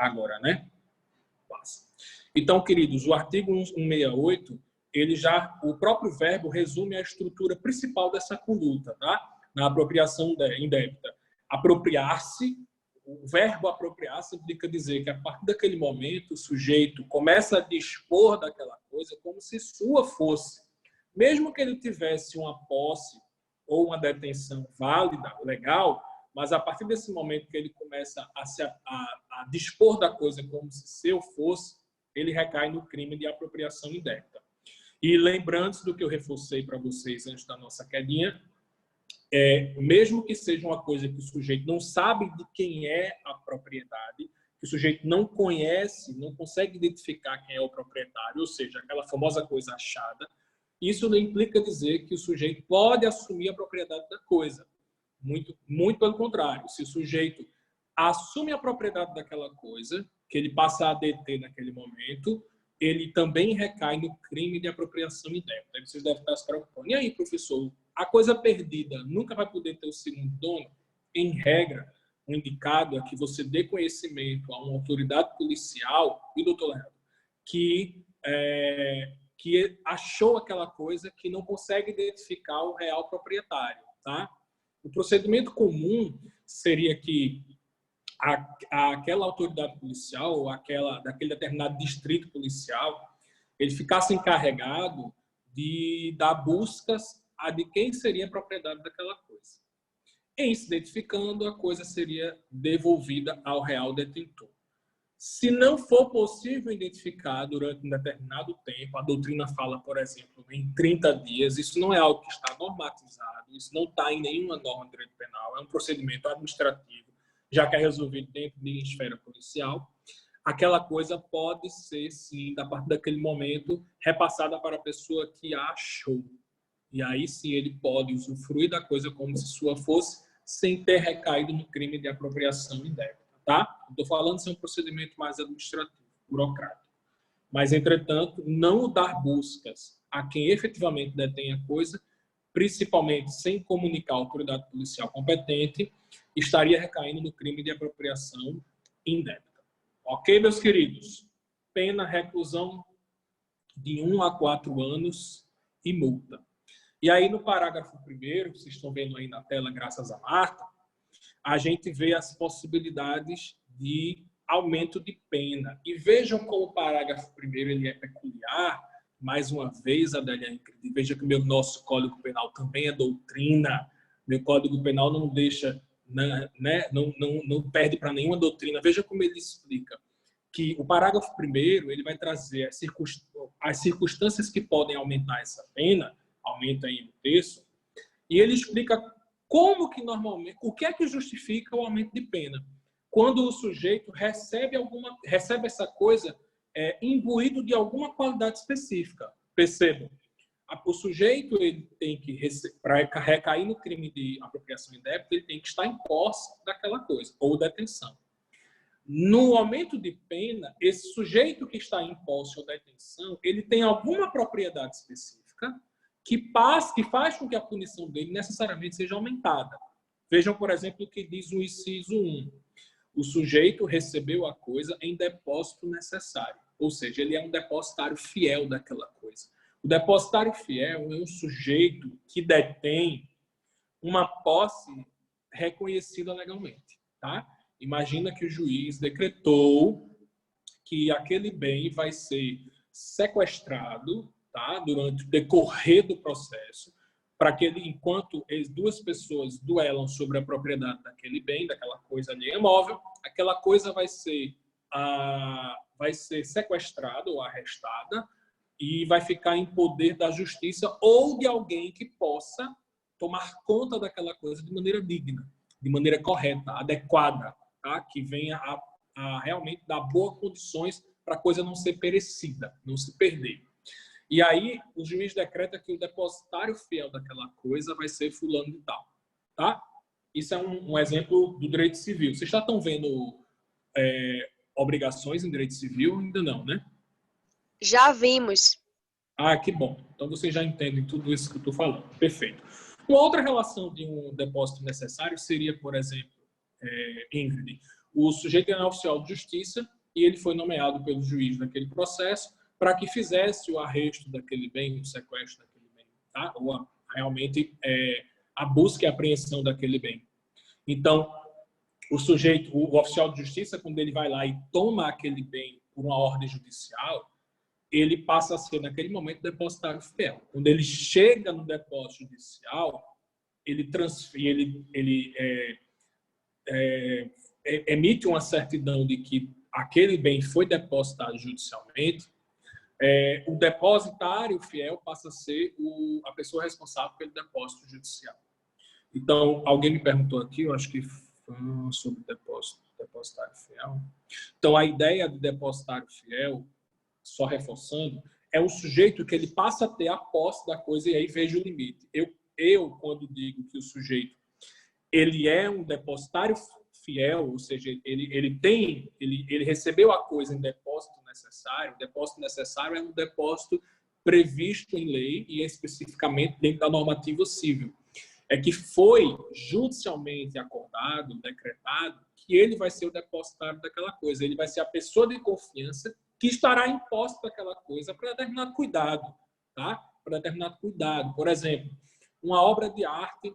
agora, né? Passa. Então, queridos, o artigo 168, o próprio verbo resume a estrutura principal dessa conduta, tá? Na apropriação indébita. Apropriar-se, o verbo apropriar-se implica dizer que a partir daquele momento o sujeito começa a dispor daquela coisa como se sua fosse. Mesmo que ele tivesse uma posse ou uma detenção válida, legal, mas a partir desse momento que ele começa a dispor da coisa como se seu fosse, ele recai no crime de apropriação indébita. E lembrando-se do que eu reforcei para vocês antes da nossa quedinha, mesmo que seja uma coisa que o sujeito não sabe de quem é a propriedade, que o sujeito não conhece, não consegue identificar quem é o proprietário, ou seja, aquela famosa coisa achada, isso não implica dizer que o sujeito pode assumir a propriedade da coisa. Muito, muito pelo contrário. Se o sujeito assume a propriedade daquela coisa, que ele passa a deter naquele momento, ele também recai no crime de apropriação indébita. Aí vocês devem estar se preocupando. E aí, professor, a coisa perdida nunca vai poder ter o segundo dono? Em regra, o indicado é que você dê conhecimento a uma autoridade policial, e doutor Leandro, que achou aquela coisa, que não consegue identificar o real proprietário, tá? O procedimento comum seria que aquela autoridade policial ou daquele determinado distrito policial, ele ficasse encarregado de dar buscas a de quem seria a propriedade daquela coisa. Em se identificando, a coisa seria devolvida ao real detentor. Se não for possível identificar durante um determinado tempo, a doutrina fala, por exemplo, em 30 dias, isso não é algo que está normatizado, isso não está em nenhuma norma de direito penal, é um procedimento administrativo, já que é resolvido dentro de esfera policial, aquela coisa pode ser, sim, a partir daquele momento, repassada para a pessoa que a achou. E aí, sim, ele pode usufruir da coisa como se sua fosse, sem ter recaído no crime de apropriação indébita, tá? Estou falando de ser um procedimento mais administrativo, burocrático. Mas, entretanto, não dar buscas a quem efetivamente detém a coisa, principalmente sem comunicar a autoridade policial competente, estaria recaindo no crime de apropriação indébita. Ok, meus queridos? Pena, reclusão de 1 a 4 anos e multa. E aí, no parágrafo 1º, que vocês estão vendo aí na tela, graças a Marta, a gente vê as possibilidades de aumento de pena. E vejam como o parágrafo 1º ele é peculiar. Mais uma vez, Adélia Ingrid, veja que o nosso Código Penal também é doutrina. Meu Código Penal não deixa, né, não perde para nenhuma doutrina. Veja como ele explica que o parágrafo 1º ele vai trazer as circunstâncias que podem aumentar essa pena, aumenta aí no texto, e ele explica como que normalmente, o que é que justifica o aumento de pena. Quando o sujeito recebe essa coisa imbuído de alguma qualidade específica. Percebam, o sujeito ele tem que, para recair no crime de apropriação indébita, ele tem que estar em posse daquela coisa, ou detenção. No aumento de pena, esse sujeito que está em posse ou detenção, ele tem alguma propriedade específica que faz com que a punição dele necessariamente seja aumentada. Vejam, por exemplo, o que diz o inciso 1. O sujeito recebeu a coisa em depósito necessário, ou seja, ele é um depositário fiel daquela coisa. O depositário fiel é um sujeito que detém uma posse reconhecida legalmente, tá? Imagina que o juiz decretou que aquele bem vai ser sequestrado, tá? Durante o decorrer do processo, para que ele, enquanto as duas pessoas duelam sobre a propriedade daquele bem, daquela coisa ali imóvel, aquela coisa vai ser sequestrada ou arrestada e vai ficar em poder da justiça ou de alguém que possa tomar conta daquela coisa de maneira digna, de maneira correta, adequada, tá? Que venha a realmente dar boas condições para a coisa não ser perecida, não se perder. E aí, o juiz decreta que o depositário fiel daquela coisa vai ser fulano de tal, tá? Isso é um exemplo do direito civil. Vocês já estão vendo obrigações em direito civil? Ainda não, né? Já vimos. Ah, que bom. Então, vocês já entendem tudo isso que eu estou falando. Perfeito. Uma outra relação de um depósito necessário seria, por exemplo, Ingrid, O sujeito era oficial de justiça e ele foi nomeado pelo juiz naquele processo para que fizesse o arresto daquele bem, o sequestro daquele bem, tá? Ou realmente a busca e apreensão daquele bem. Então, o sujeito, o oficial de justiça, quando ele vai lá e toma aquele bem por uma ordem judicial, ele passa a ser, naquele momento, depositário fiel. Quando ele chega no depósito judicial, ele emite uma certidão de que aquele bem foi depositado judicialmente. O depositário fiel passa a ser a pessoa responsável pelo depósito judicial. Então, alguém me perguntou aqui, eu acho que sobre depositário fiel. Então, a ideia do depositário fiel, só reforçando, é o sujeito que ele passa a ter a posse da coisa e aí veja o limite. Eu quando digo que o sujeito ele é um depositário fiel, ou seja, ele recebeu a coisa em depósito necessário. O depósito necessário é um depósito previsto em lei e especificamente dentro da normativa civil. É que foi judicialmente acordado, decretado, que ele vai ser o depositário daquela coisa. Ele vai ser a pessoa de confiança que estará imposta daquela coisa para determinado cuidado, tá? Para determinado cuidado. Por exemplo, uma obra de arte,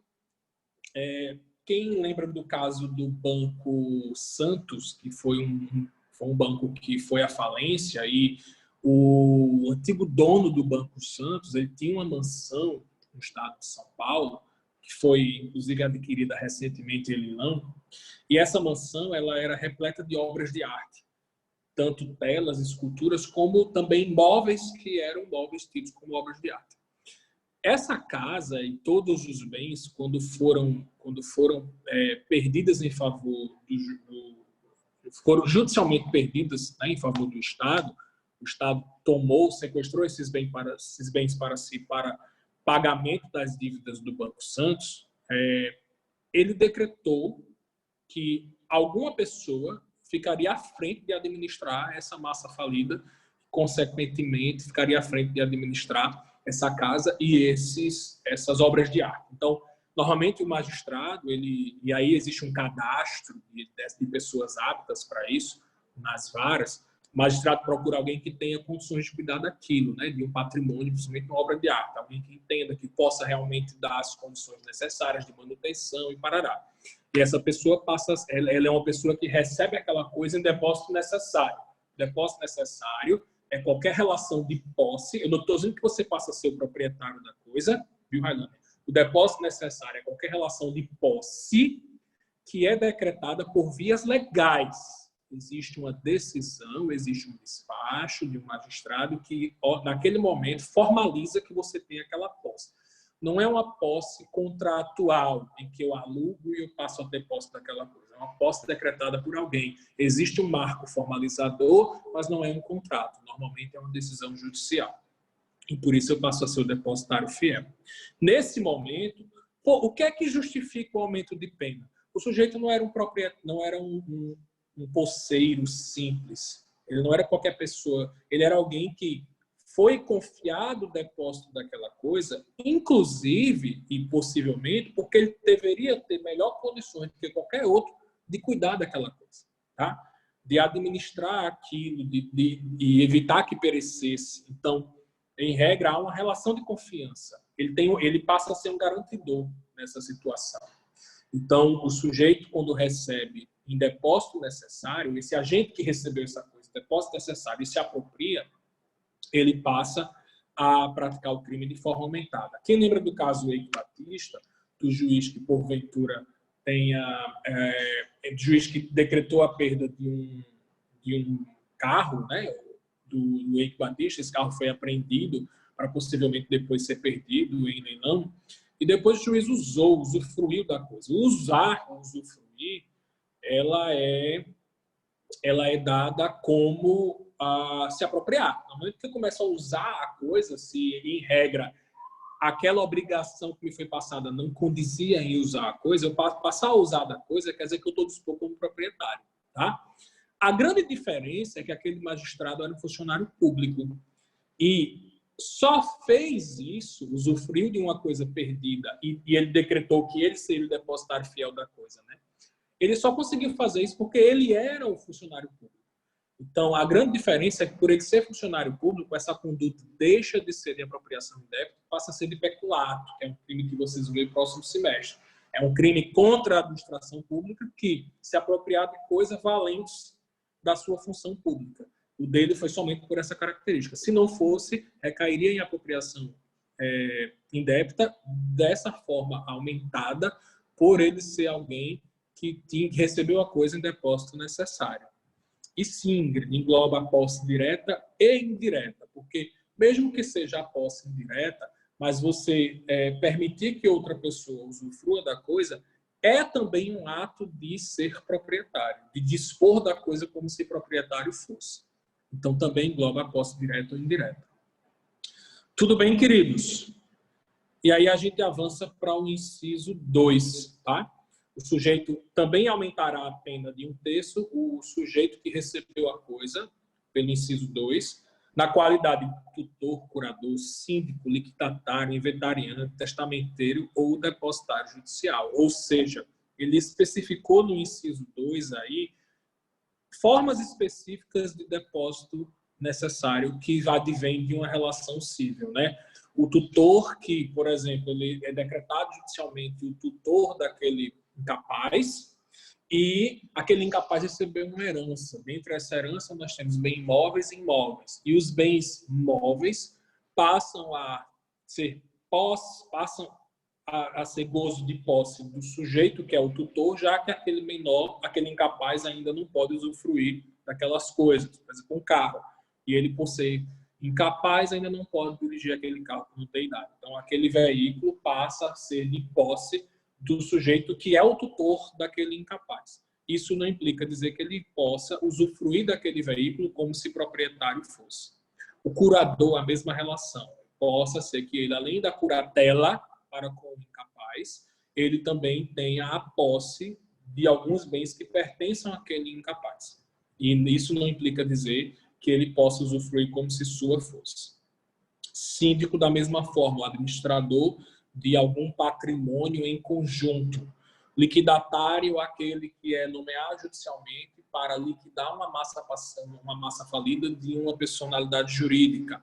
quem lembra do caso do Banco Santos, que foi um banco que foi à falência, e o antigo dono do Banco Santos, ele tinha uma mansão no estado de São Paulo, que foi, inclusive, adquirida recentemente em leilão, e essa mansão ela era repleta de obras de arte, tanto telas, esculturas, como também móveis que eram móveis tidos como obras de arte. Essa casa e todos os bens, quando foram perdidas em favor foram judicialmente perdidas, né, em favor do Estado, o Estado sequestrou esses bens para si, para pagamento das dívidas do Banco Santos, ele decretou que alguma pessoa ficaria à frente de administrar essa massa falida, consequentemente, ficaria à frente de administrar essa casa e essas obras de arte. Então, normalmente o magistrado, e aí existe um cadastro de pessoas aptas para isso, nas varas, o magistrado procura alguém que tenha condições de cuidar daquilo, né, de um patrimônio, principalmente uma obra de arte, alguém que entenda, que possa realmente dar as condições necessárias de manutenção e parará. E essa pessoa ela é uma pessoa que recebe aquela coisa em depósito necessário. Depósito necessário é qualquer relação de posse. Eu não estou dizendo que você passa a ser o proprietário da coisa, viu, Railane? O depósito necessário é qualquer relação de posse que é decretada por vias legais. Existe uma decisão, existe um despacho de um magistrado que, naquele momento, formaliza que você tem aquela posse. Não é uma posse contratual, em que eu alugo e eu passo a ter posse daquela coisa. É uma posse decretada por alguém. Existe um marco formalizador, mas não é um contrato. Normalmente é uma decisão judicial. E por isso eu passo a ser o depositário fiel. Nesse momento, o que é que justifica o aumento de pena? O sujeito não era um posseiro simples. Ele não era qualquer pessoa. Ele era alguém que foi confiado o depósito daquela coisa, inclusive e possivelmente porque ele deveria ter melhor condições do que qualquer outro de cuidar daquela coisa, tá? De administrar aquilo, de evitar que perecesse. Então, em regra, há uma relação de confiança. Ele passa a ser um garantidor nessa situação. Então, o sujeito, quando recebe em depósito necessário, esse agente que recebeu essa coisa, depósito necessário, e se apropria, ele passa a praticar o crime de forma aumentada. Quem lembra do caso Eike Batista, do juiz que, porventura, juiz que decretou a perda de um carro, né, do Eike Batista, esse carro foi apreendido para possivelmente depois ser perdido em leilão, e depois o juiz usufruiu da coisa. Usufruir, ela é dada como se apropriar. No momento que eu começo a usar a coisa, se em regra aquela obrigação que me foi passada não condizia em usar a coisa, eu passar a usar da coisa quer dizer que eu estou disposto como proprietário, tá? A grande diferença é que aquele magistrado era um funcionário público e só fez isso, usufruiu de uma coisa perdida e ele decretou que ele seria o depositário fiel da coisa, né? Ele só conseguiu fazer isso porque ele era um funcionário público. Então, a grande diferença é que, por ele ser funcionário público, essa conduta deixa de ser de apropriação indébita e passa a ser de peculato, que é um crime que vocês vão ver no próximo semestre. É um crime contra a administração pública que se apropriar de coisas valentes da sua função pública. O dele foi somente por essa característica. Se não fosse, recairia em apropriação indébita dessa forma aumentada por ele ser alguém que recebeu a coisa em depósito necessário. E sim, engloba a posse direta e indireta, porque mesmo que seja a posse indireta, mas você permitir que outra pessoa usufrua da coisa, é também um ato de ser proprietário, de dispor da coisa como se proprietário fosse. Então, também engloba a posse direta ou indireta. Tudo bem, queridos? E aí a gente avança para o inciso 2, tá? O sujeito também aumentará a pena de 1/3, o sujeito que recebeu a coisa, pelo inciso 2, na qualidade de tutor, curador, síndico, liquidatário, inventariante, testamenteiro ou depositário judicial. Ou seja, ele especificou no inciso 2 aí formas específicas de depósito necessário que advém de uma relação civil, né? O tutor que, por exemplo, ele é decretado judicialmente o tutor daquele incapaz e aquele incapaz recebeu uma herança. Dentro dessa herança nós temos bens móveis e imóveis. E os bens móveis passam a ser gozo de posse do sujeito, que é o tutor, já que aquele menor, aquele incapaz ainda não pode usufruir daquelas coisas, por exemplo, um carro. E ele, por ser incapaz, ainda não pode dirigir aquele carro por não ter idade. Então, aquele veículo passa a ser de posse do sujeito que é o tutor daquele incapaz. Isso não implica dizer que ele possa usufruir daquele veículo como se proprietário fosse. O curador, a mesma relação. Possa ser que ele, além da curatela para com o incapaz, ele também tenha a posse de alguns bens que pertençam àquele incapaz. E isso não implica dizer que ele possa usufruir como se sua fosse. Síndico, da mesma forma, o administrador de algum patrimônio em conjunto. Liquidatário, aquele que é nomeado judicialmente para liquidar uma massa falida de uma personalidade jurídica.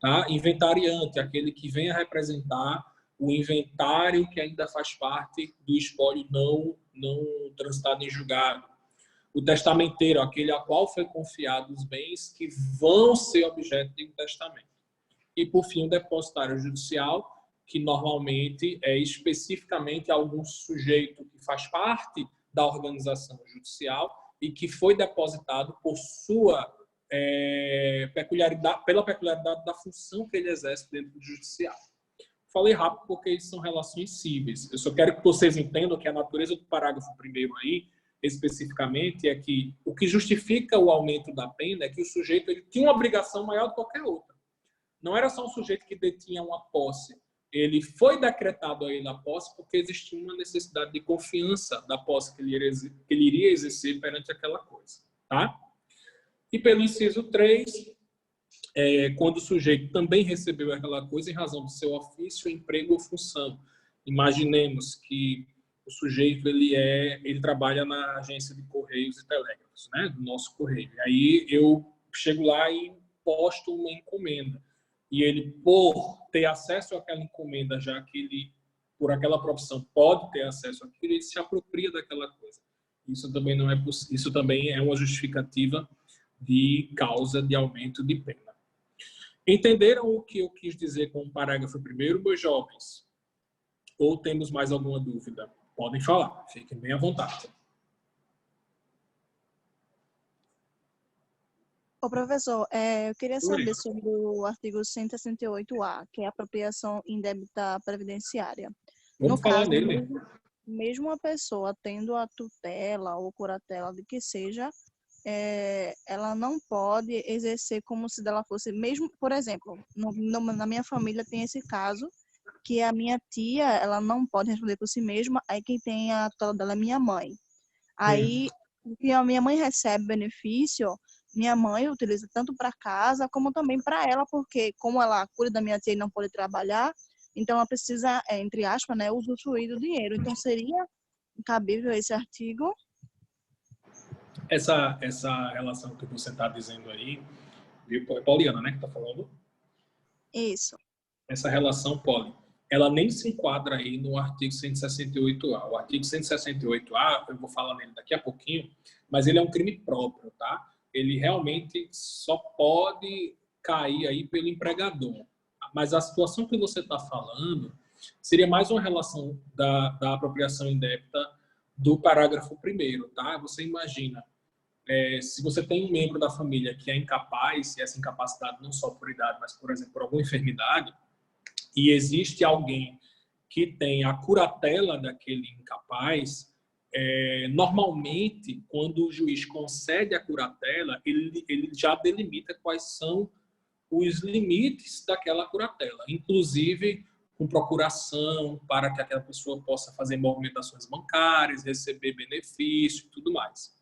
Tá? Inventariante, aquele que vem a representar o inventário que ainda faz parte do espólio não transitado em julgado. O testamenteiro, aquele a qual foi confiado os bens que vão ser objeto de um testamento. E, por fim, o depositário judicial, que normalmente é especificamente algum sujeito que faz parte da organização judicial e que foi depositado por sua pela peculiaridade da função que ele exerce dentro do judiciário. Falei rápido porque isso são relações cíveis. Eu só quero que vocês entendam que a natureza do parágrafo 1º aí, especificamente, é que o que justifica o aumento da pena é que o sujeito ele tinha uma obrigação maior do que qualquer outra. Não era só um sujeito que detinha uma posse. Ele foi decretado a ele a posse porque existia uma necessidade de confiança da posse que ele iria exercer perante aquela coisa. Tá? E pelo inciso 3, quando o sujeito também recebeu aquela coisa em razão do seu ofício, emprego ou função. Imaginemos que o sujeito ele trabalha na agência de Correios e Telégrafos, né, do nosso correio. E aí eu chego lá e posto uma encomenda. E ele, por ter acesso àquela encomenda, já que ele, por aquela profissão, pode ter acesso àquilo, ele se apropria daquela coisa. Isso também não é isso também é uma justificativa de causa de aumento de pena. Entenderam o que eu quis dizer com o parágrafo 1º, meus jovens? Ou temos mais alguma dúvida? Podem falar, fiquem bem à vontade. Ô, professor, eu queria saber sobre o artigo 168-A, que é a apropriação indébita previdenciária. Vamos falar nele. Mesmo a pessoa tendo a tutela ou curatela de que seja, ela não pode exercer como se dela fosse, mesmo, por exemplo, na minha família tem esse caso, que a minha tia, ela não pode responder por si mesma, aí quem tem a tutela dela é minha mãe. Aí, que a minha mãe recebe benefício, minha mãe utiliza tanto para casa como também para ela, porque como ela cuida da minha tia e não pode trabalhar, então ela precisa, entre aspas, né, usufruir do dinheiro. Então, seria cabível esse artigo? Essa relação que você está dizendo aí, viu? É Poliana, né, que está falando? Isso. Essa relação, Poli, ela nem se enquadra aí no artigo 168A. O artigo 168A, eu vou falar nele daqui a pouquinho, mas ele é um crime próprio, tá? Ele realmente só pode cair aí pelo empregador. Mas a situação que você está falando seria mais uma relação da apropriação indébita do parágrafo 1º, tá? Você imagina, se você tem um membro da família que é incapaz, e essa incapacidade não só por idade, mas, por exemplo, por alguma enfermidade, e existe alguém que tem a curatela daquele incapaz, normalmente, quando o juiz concede a curatela, ele já delimita quais são os limites daquela curatela, inclusive com procuração para que aquela pessoa possa fazer movimentações bancárias, receber benefício e tudo mais.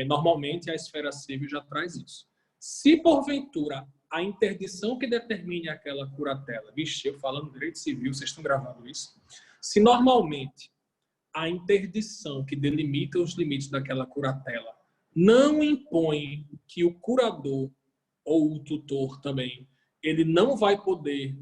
Normalmente, a esfera civil já traz isso. Se, porventura, a interdição que determine aquela curatela, vixe, eu falando direito civil, vocês estão gravando isso? Se, normalmente, a interdição que delimita os limites daquela curatela não impõe que o curador ou o tutor também, ele não vai poder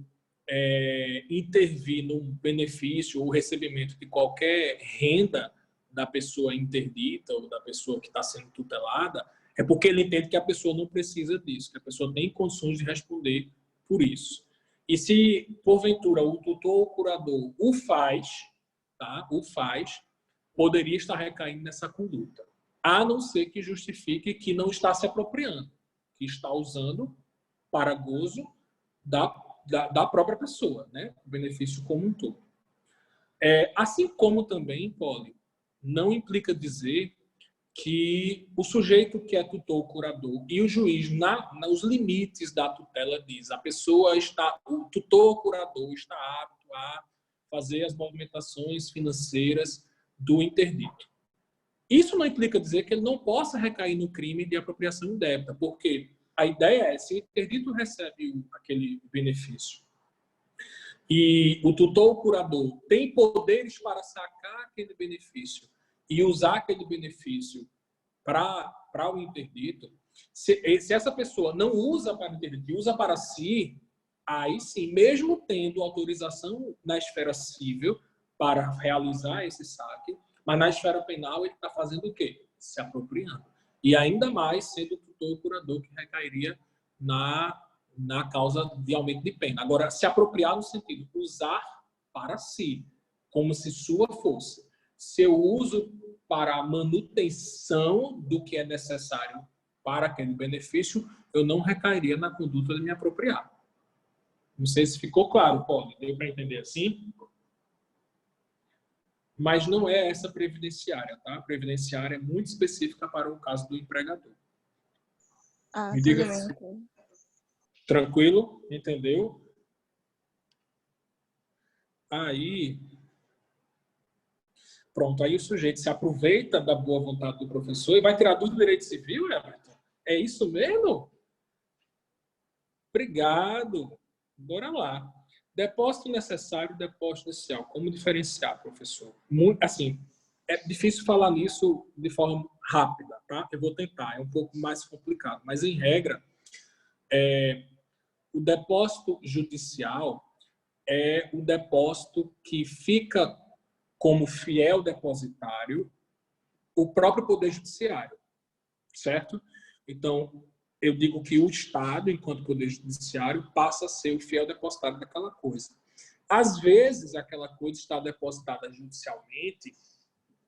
intervir no benefício ou recebimento de qualquer renda da pessoa interdita ou da pessoa que está sendo tutelada, é porque ele entende que a pessoa não precisa disso, que a pessoa tem condições de responder por isso. E se, porventura, o tutor ou o curador o faz, tá? Poderia estar recaindo nessa conduta, a não ser que justifique que não está se apropriando, que está usando para gozo da própria pessoa, né? O benefício como um todo. Assim como também, Poli, não implica dizer que o sujeito que é tutor ou curador e o juiz, nos limites da tutela, diz o tutor ou curador está apto a fazer as movimentações financeiras do interdito. Isso não implica dizer que ele não possa recair no crime de apropriação indébita, porque a ideia é, se o interdito recebe aquele benefício e o tutor ou curador tem poderes para sacar aquele benefício e usar aquele benefício para o interdito, se essa pessoa não usa para o interdito e usa para si, aí sim, mesmo tendo autorização na esfera civil para realizar esse saque, mas na esfera penal ele está fazendo o quê? Se apropriando. E ainda mais sendo o tutor ou curador que recairia na causa de aumento de pena. Agora, se apropriar no sentido de usar para si, como se sua fosse. Se eu uso para a manutenção do que é necessário para aquele benefício, eu não recairia na conduta de me apropriar. Não sei se ficou claro, Paulo. Deu para entender assim? Mas não é essa previdenciária, tá? A previdenciária é muito específica para o caso do empregador. Me diga se... Tranquilo? Entendeu? Aí... Pronto, aí o sujeito se aproveita da boa vontade do professor e vai tirar dúvida do direito civil, Everton? É isso mesmo? Obrigado. Bora lá. Depósito necessário, depósito inicial. Como diferenciar, professor? Assim, é difícil falar nisso de forma rápida, tá? Eu vou tentar, é um pouco mais complicado. Mas, em regra, o depósito judicial é o depósito que fica como fiel depositário o próprio Poder Judiciário, certo? Então, eu digo que o Estado, enquanto Poder Judiciário, passa a ser o fiel depositário daquela coisa. Às vezes, aquela coisa está depositada judicialmente,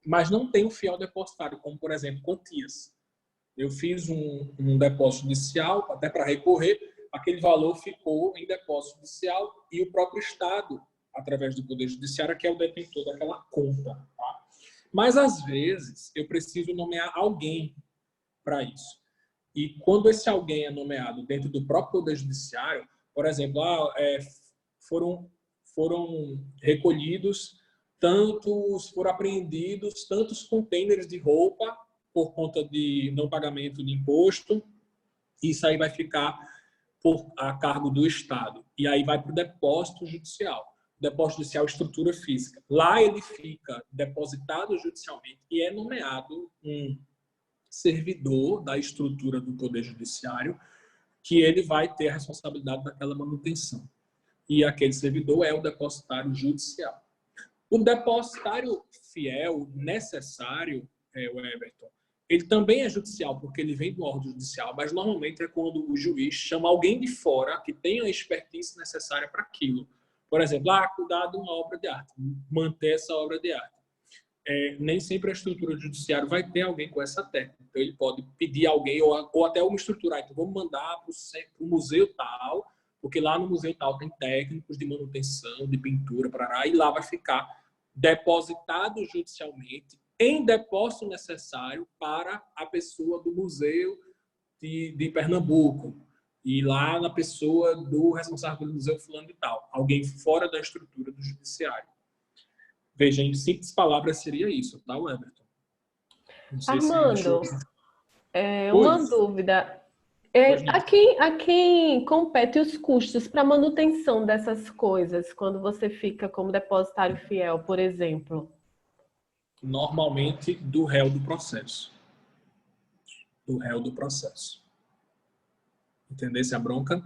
mas não tem um fiel depositário, como, por exemplo, quantias. Eu fiz um depósito judicial, até para recorrer, aquele valor ficou em depósito judicial e o próprio Estado, através do Poder Judiciário, que é o detentor daquela conta. Tá? Mas, às vezes, eu preciso nomear alguém para isso. E quando esse alguém é nomeado dentro do próprio Poder Judiciário, por exemplo, foram recolhidos foram apreendidos tantos contêineres de roupa por conta de não pagamento de imposto, isso aí vai ficar a cargo do Estado. E aí vai para o depósito judicial. Depósito judicial, estrutura física. Lá ele fica depositado judicialmente e é nomeado um servidor da estrutura do Poder Judiciário que ele vai ter a responsabilidade daquela manutenção. E aquele servidor é o depositário judicial. O depositário fiel necessário, o Everton, ele também é judicial, porque ele vem do órgão judicial, mas normalmente é quando o juiz chama alguém de fora que tenha a expertise necessária para aquilo. Por exemplo, cuidar de uma obra de arte, manter essa obra de arte. Nem sempre a estrutura judiciária vai ter alguém com essa técnica. Então, ele pode pedir alguém, ou até uma estrutura. Então, vamos mandar para o museu tal, porque lá no museu tal tem técnicos de manutenção, de pintura, e lá vai ficar depositado judicialmente em depósito necessário para a pessoa do museu de Pernambuco e lá na pessoa do responsável pelo museu fulano e tal. Alguém fora da estrutura do judiciário. Veja, em simples palavras seria isso, tá, Everton? Armando, uma dúvida. A quem compete os custos para manutenção dessas coisas quando você fica como depositário fiel, por exemplo? Normalmente do réu do processo. Do réu do processo. Entendesse a bronca?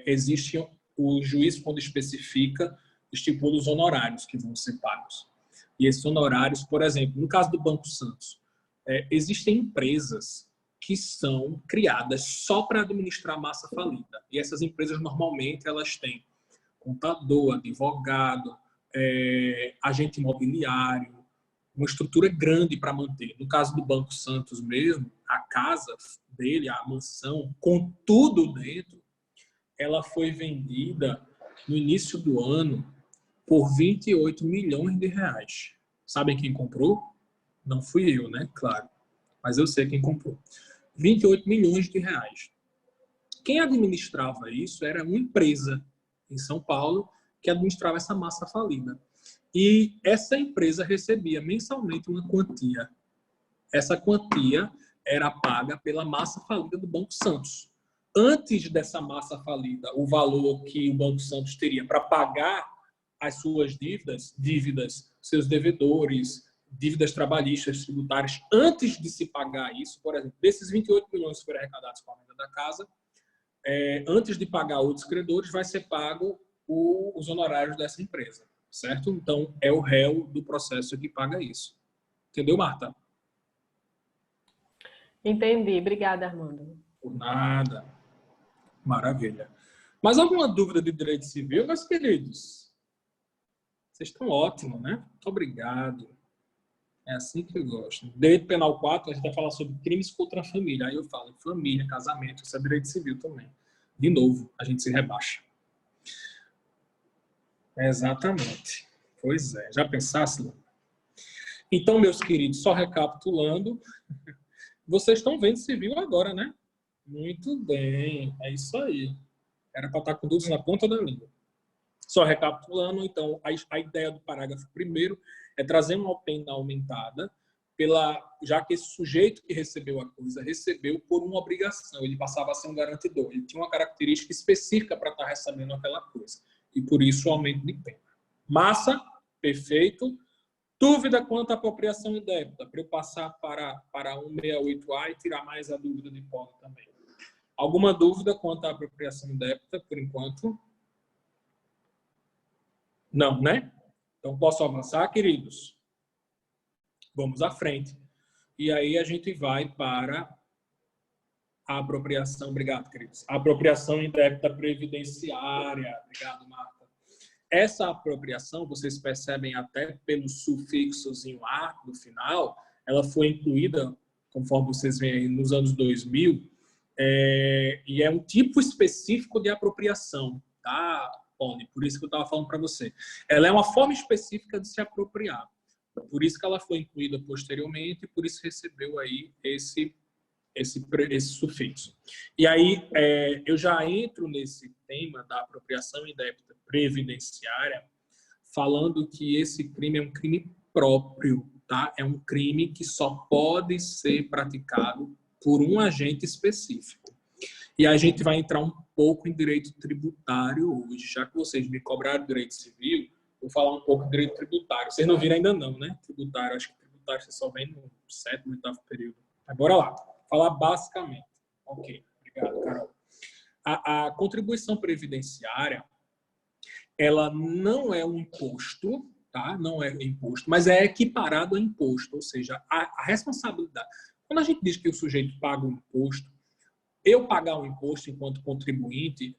Existe o juiz, quando especifica, estipula os honorários que vão ser pagos. E esses honorários, por exemplo, no caso do Banco Santos, existem empresas que são criadas só para administrar massa falida. E essas empresas, normalmente, elas têm contador, advogado, agente imobiliário, uma estrutura grande para manter. No caso do Banco Santos mesmo, a casa dele, a mansão, com tudo dentro, ela foi vendida no início do ano por 28 milhões de reais. Sabem quem comprou? Não fui eu, né? Claro. Mas eu sei quem comprou. 28 milhões de reais. Quem administrava isso era uma empresa em São Paulo que administrava essa massa falida. E essa empresa recebia mensalmente uma quantia. Essa quantia era paga pela massa falida do Banco Santos. Antes dessa massa falida, o valor que o Banco Santos teria para pagar as suas dívidas, seus devedores, dívidas trabalhistas, tributárias, antes de se pagar isso, por exemplo, desses 28 milhões que foram arrecadados com a venda da casa, antes de pagar outros credores, vai ser pago os honorários dessa empresa, certo? Então, é o réu do processo que paga isso. Entendeu, Marta? Entendi. Obrigada, Armando. Por nada. Maravilha. Mais alguma dúvida de direito civil, meus queridos? Vocês estão ótimos, né? Muito obrigado. É assim que eu gosto. Direito Penal 4, a gente vai falar sobre crimes contra a família. Aí eu falo família, casamento, isso é direito civil também. De novo, a gente se rebaixa. Exatamente. Pois é. Já pensasse? Então, meus queridos, só recapitulando, vocês estão vendo civil agora, né? Muito bem. É isso aí. Era para estar com dúvidas na ponta da língua. Só recapitulando, então, a ideia do parágrafo 1º é trazer uma pena aumentada, já que esse sujeito que recebeu a coisa recebeu por uma obrigação, ele passava a ser um garantidor, ele tinha uma característica específica para estar recebendo aquela coisa, e por isso o aumento de pena. Massa, perfeito. Dúvida quanto à apropriação indébita, para eu passar para 168A e tirar mais a dúvida de Paulo também. Alguma dúvida quanto à apropriação indébita, por enquanto? Não, né? Então, posso avançar, queridos? Vamos à frente. E aí a gente vai para a apropriação. Obrigado, queridos. A apropriação indébita previdenciária. Obrigado, Marta. Essa apropriação, vocês percebem até pelo sufixozinho A no final, ela foi incluída, conforme vocês veem aí, nos anos 2000, e é um tipo específico de apropriação, tá? Por isso que eu estava falando para você. Ela é uma forma específica de se apropriar. Por isso que ela foi incluída posteriormente e por isso recebeu aí esse sufixo. E aí eu já entro nesse tema da apropriação indébita previdenciária falando que esse crime é um crime próprio, tá? É um crime que só pode ser praticado por um agente específico. E a gente vai entrar um pouco em direito tributário hoje. Já que vocês me cobraram direito civil, vou falar um pouco de direito tributário. Vocês não viram ainda não, né? Tributário, acho que tributário você só vem no 7º, 8º período. Bora lá, falar basicamente. Ok, obrigado, Carol. A contribuição previdenciária, ela não é um imposto, tá? Não é imposto, mas é equiparado a imposto, ou seja, a responsabilidade. Quando a gente diz que o sujeito paga um imposto, eu pagar um imposto enquanto contribuinte,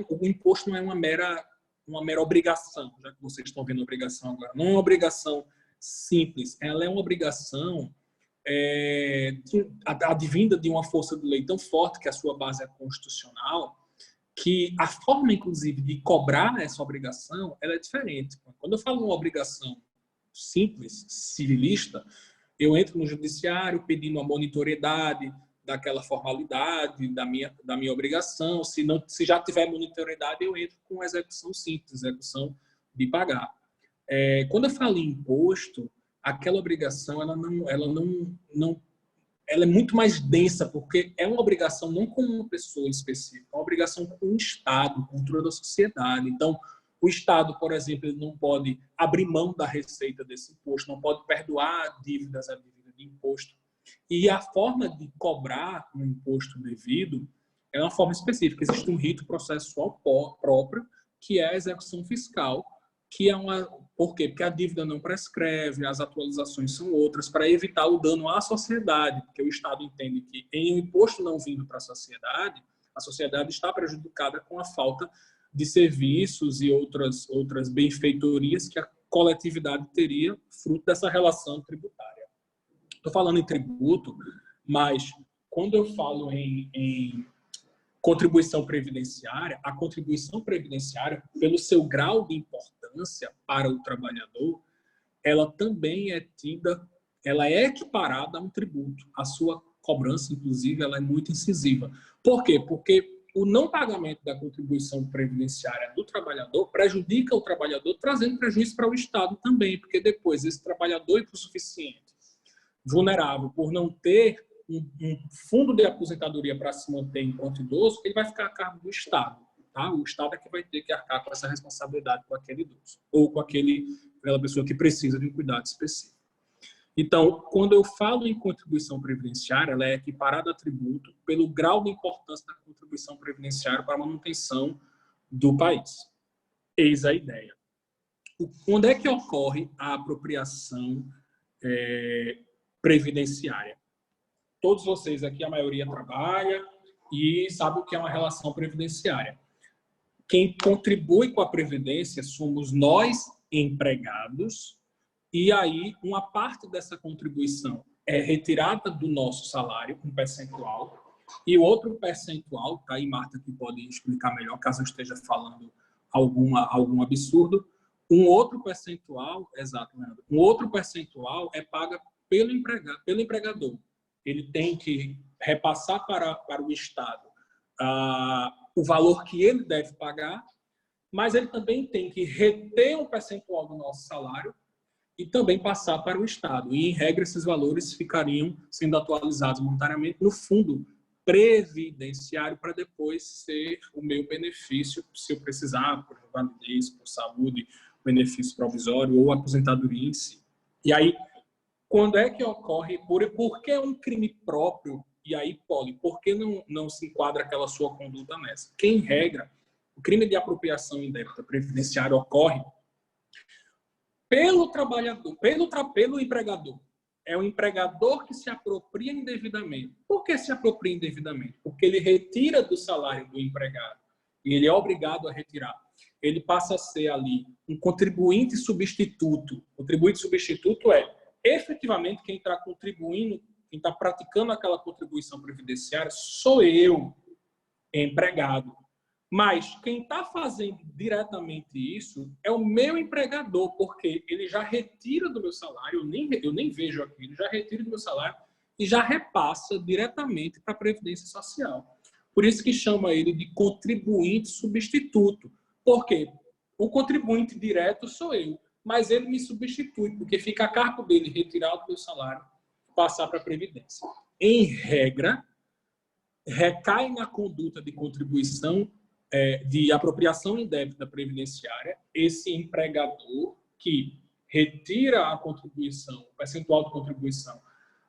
o imposto não é uma mera obrigação, já que vocês estão vendo obrigação agora. Não é uma obrigação simples, ela é uma obrigação advinda de uma força de lei tão forte que a sua base é constitucional, que a forma, inclusive, de cobrar essa obrigação, ela é diferente. Quando eu falo uma obrigação simples, civilista, eu entro no judiciário pedindo a monitoriedade daquela formalidade, da minha obrigação. Se já tiver monitoriedade, eu entro com execução simples, execução de pagar. Quando eu falo em imposto, aquela obrigação ela é muito mais densa, porque é uma obrigação não com uma pessoa específica, é uma obrigação com o Estado, com toda a sociedade. Então, o Estado, por exemplo, ele não pode abrir mão da receita desse imposto, não pode perdoar dívidas a dívida de imposto. E a forma de cobrar um imposto devido é uma forma específica. Existe um rito processual próprio, que é a execução fiscal, que é Por quê? Porque a dívida não prescreve, as atualizações são outras, para evitar o dano à sociedade, porque o Estado entende que em um imposto não vindo para a sociedade está prejudicada com a falta de serviços e outras benfeitorias que a coletividade teria fruto dessa relação tributária. Estou falando em tributo, mas quando eu falo em contribuição previdenciária, a contribuição previdenciária, pelo seu grau de importância para o trabalhador, ela também ela é equiparada a um tributo. A sua cobrança, inclusive, ela é muito incisiva. Por quê? Porque o não pagamento da contribuição previdenciária do trabalhador prejudica o trabalhador, trazendo prejuízo para o Estado também, porque depois esse trabalhador hipossuficiente, vulnerável, por não ter um fundo de aposentadoria para se manter enquanto idoso, ele vai ficar a cargo do Estado. Tá? O Estado é que vai ter que arcar com essa responsabilidade com aquele idoso, ou com aquela pessoa que precisa de um cuidado específico. Então, quando eu falo em contribuição previdenciária, ela é equiparada a tributo pelo grau de importância da contribuição previdenciária para a manutenção do país. Eis a ideia. Onde é que ocorre a apropriação previdenciária? Todos vocês aqui, a maioria trabalha e sabe o que é uma relação previdenciária. Quem contribui com a Previdência somos nós, empregados, e aí uma parte dessa contribuição é retirada do nosso salário, um percentual, e o outro percentual, tá aí Marta que pode explicar melhor, caso eu esteja falando algum absurdo, um outro percentual, exato, Leandro, um outro percentual é paga pelo empregador. Ele tem que repassar para o Estado o valor que ele deve pagar, mas ele também tem que reter um percentual do nosso salário e também passar para o Estado. E, em regra, esses valores ficariam sendo atualizados monetariamente no fundo previdenciário para depois ser o meu benefício, se eu precisar, por validez, por saúde, benefício provisório ou aposentadoria em si. E aí, quando é que ocorre? Por que é um crime próprio? E aí, Poli, por que não se enquadra aquela sua conduta nessa? Porque, em regra, o crime de apropriação indébita previdenciária ocorre pelo trabalhador, pelo empregador. É o empregador que se apropria indevidamente. Por que se apropria indevidamente? Porque ele retira do salário do empregado e ele é obrigado a retirar. Ele passa a ser ali um contribuinte substituto. O contribuinte substituto é efetivamente quem está contribuindo, quem está praticando aquela contribuição previdenciária sou eu, empregado. Mas quem está fazendo diretamente isso é o meu empregador, porque ele já retira do meu salário, eu nem vejo aquilo, já retira do meu salário e já repassa diretamente para a Previdência Social. Por isso que chama ele de contribuinte substituto. Por quê? O contribuinte direto sou eu, mas ele me substitui, porque fica a cargo dele retirar do meu salário e passar para a Previdência. Em regra, recai na conduta de contribuição de apropriação indébita previdenciária esse empregador que retira a contribuição, o percentual de contribuição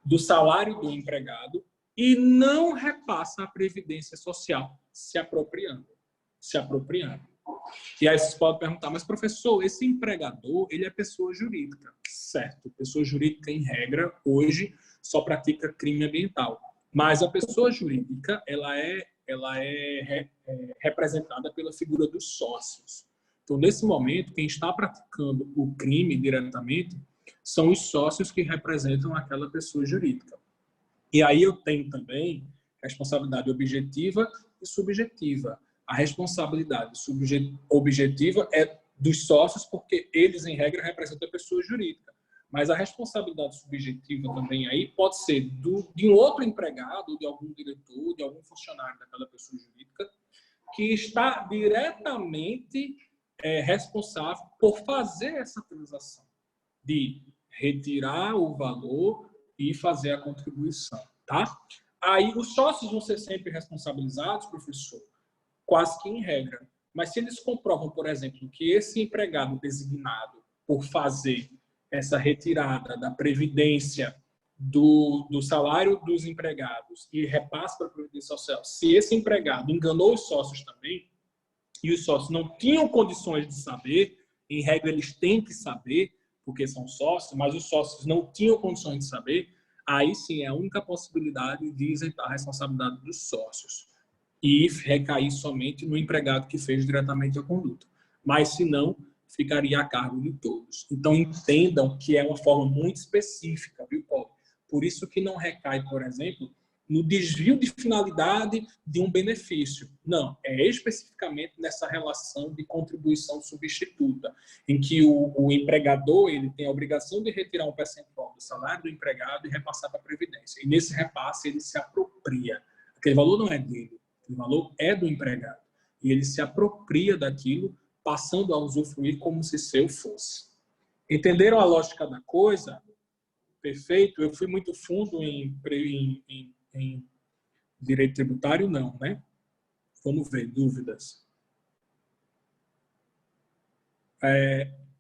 do salário do empregado e não repassa a previdência social, se apropriando. E aí vocês podem perguntar, mas professor, esse empregador, ele é pessoa jurídica. Certo, pessoa jurídica, em regra, hoje só pratica crime ambiental. Mas a pessoa jurídica, ela é representada pela figura dos sócios. Então, nesse momento, quem está praticando o crime diretamente são os sócios que representam aquela pessoa jurídica. E aí eu tenho também responsabilidade objetiva e subjetiva. A responsabilidade objetiva é dos sócios, porque eles, em regra, representam a pessoa jurídica. Mas a responsabilidade subjetiva também aí pode ser de um outro empregado, de algum diretor, de algum funcionário daquela pessoa jurídica, que está diretamente responsável por fazer essa transação, de retirar o valor e fazer a contribuição, tá? Aí os sócios vão ser sempre responsabilizados, professor, quase que em regra. Mas se eles comprovam, por exemplo, que esse empregado designado por fazer essa retirada da previdência do salário dos empregados e repasse para a previdência social, se esse empregado enganou os sócios também, e os sócios não tinham condições de saber, em regra eles têm que saber, porque são sócios, mas os sócios não tinham condições de saber, aí sim é a única possibilidade de isentar a responsabilidade dos sócios e recair somente no empregado que fez diretamente a conduta. Mas, se não, ficaria a cargo de todos. Então, entendam que é uma forma muito específica, viu, Paulo? Por isso que não recai, por exemplo, no desvio de finalidade de um benefício. Não, é especificamente nessa relação de contribuição substituta, em que o empregador ele tem a obrigação de retirar um percentual do salário do empregado e repassar para a Previdência. E nesse repasse ele se apropria. Aquele valor não é dele, aquele valor é do empregado. E ele se apropria daquilo, passando a usufruir como se seu fosse. Entenderam a lógica da coisa? Perfeito. Eu fui muito fundo em direito tributário, não, né? Vamos ver, dúvidas.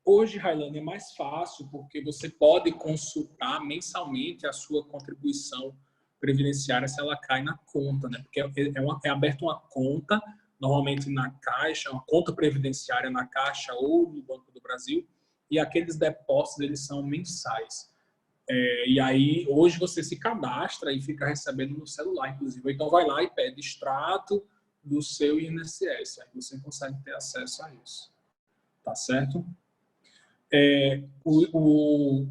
Hoje, Railane, é mais fácil porque você pode consultar mensalmente a sua contribuição previdenciária se ela cai na conta, né? Porque é aberta uma conta, normalmente na Caixa, uma conta previdenciária na Caixa ou no Banco do Brasil, e aqueles depósitos, eles são mensais. E aí, hoje você se cadastra e fica recebendo no celular, inclusive. Então, vai lá e pede extrato do seu INSS. Aí você consegue ter acesso a isso. Tá certo?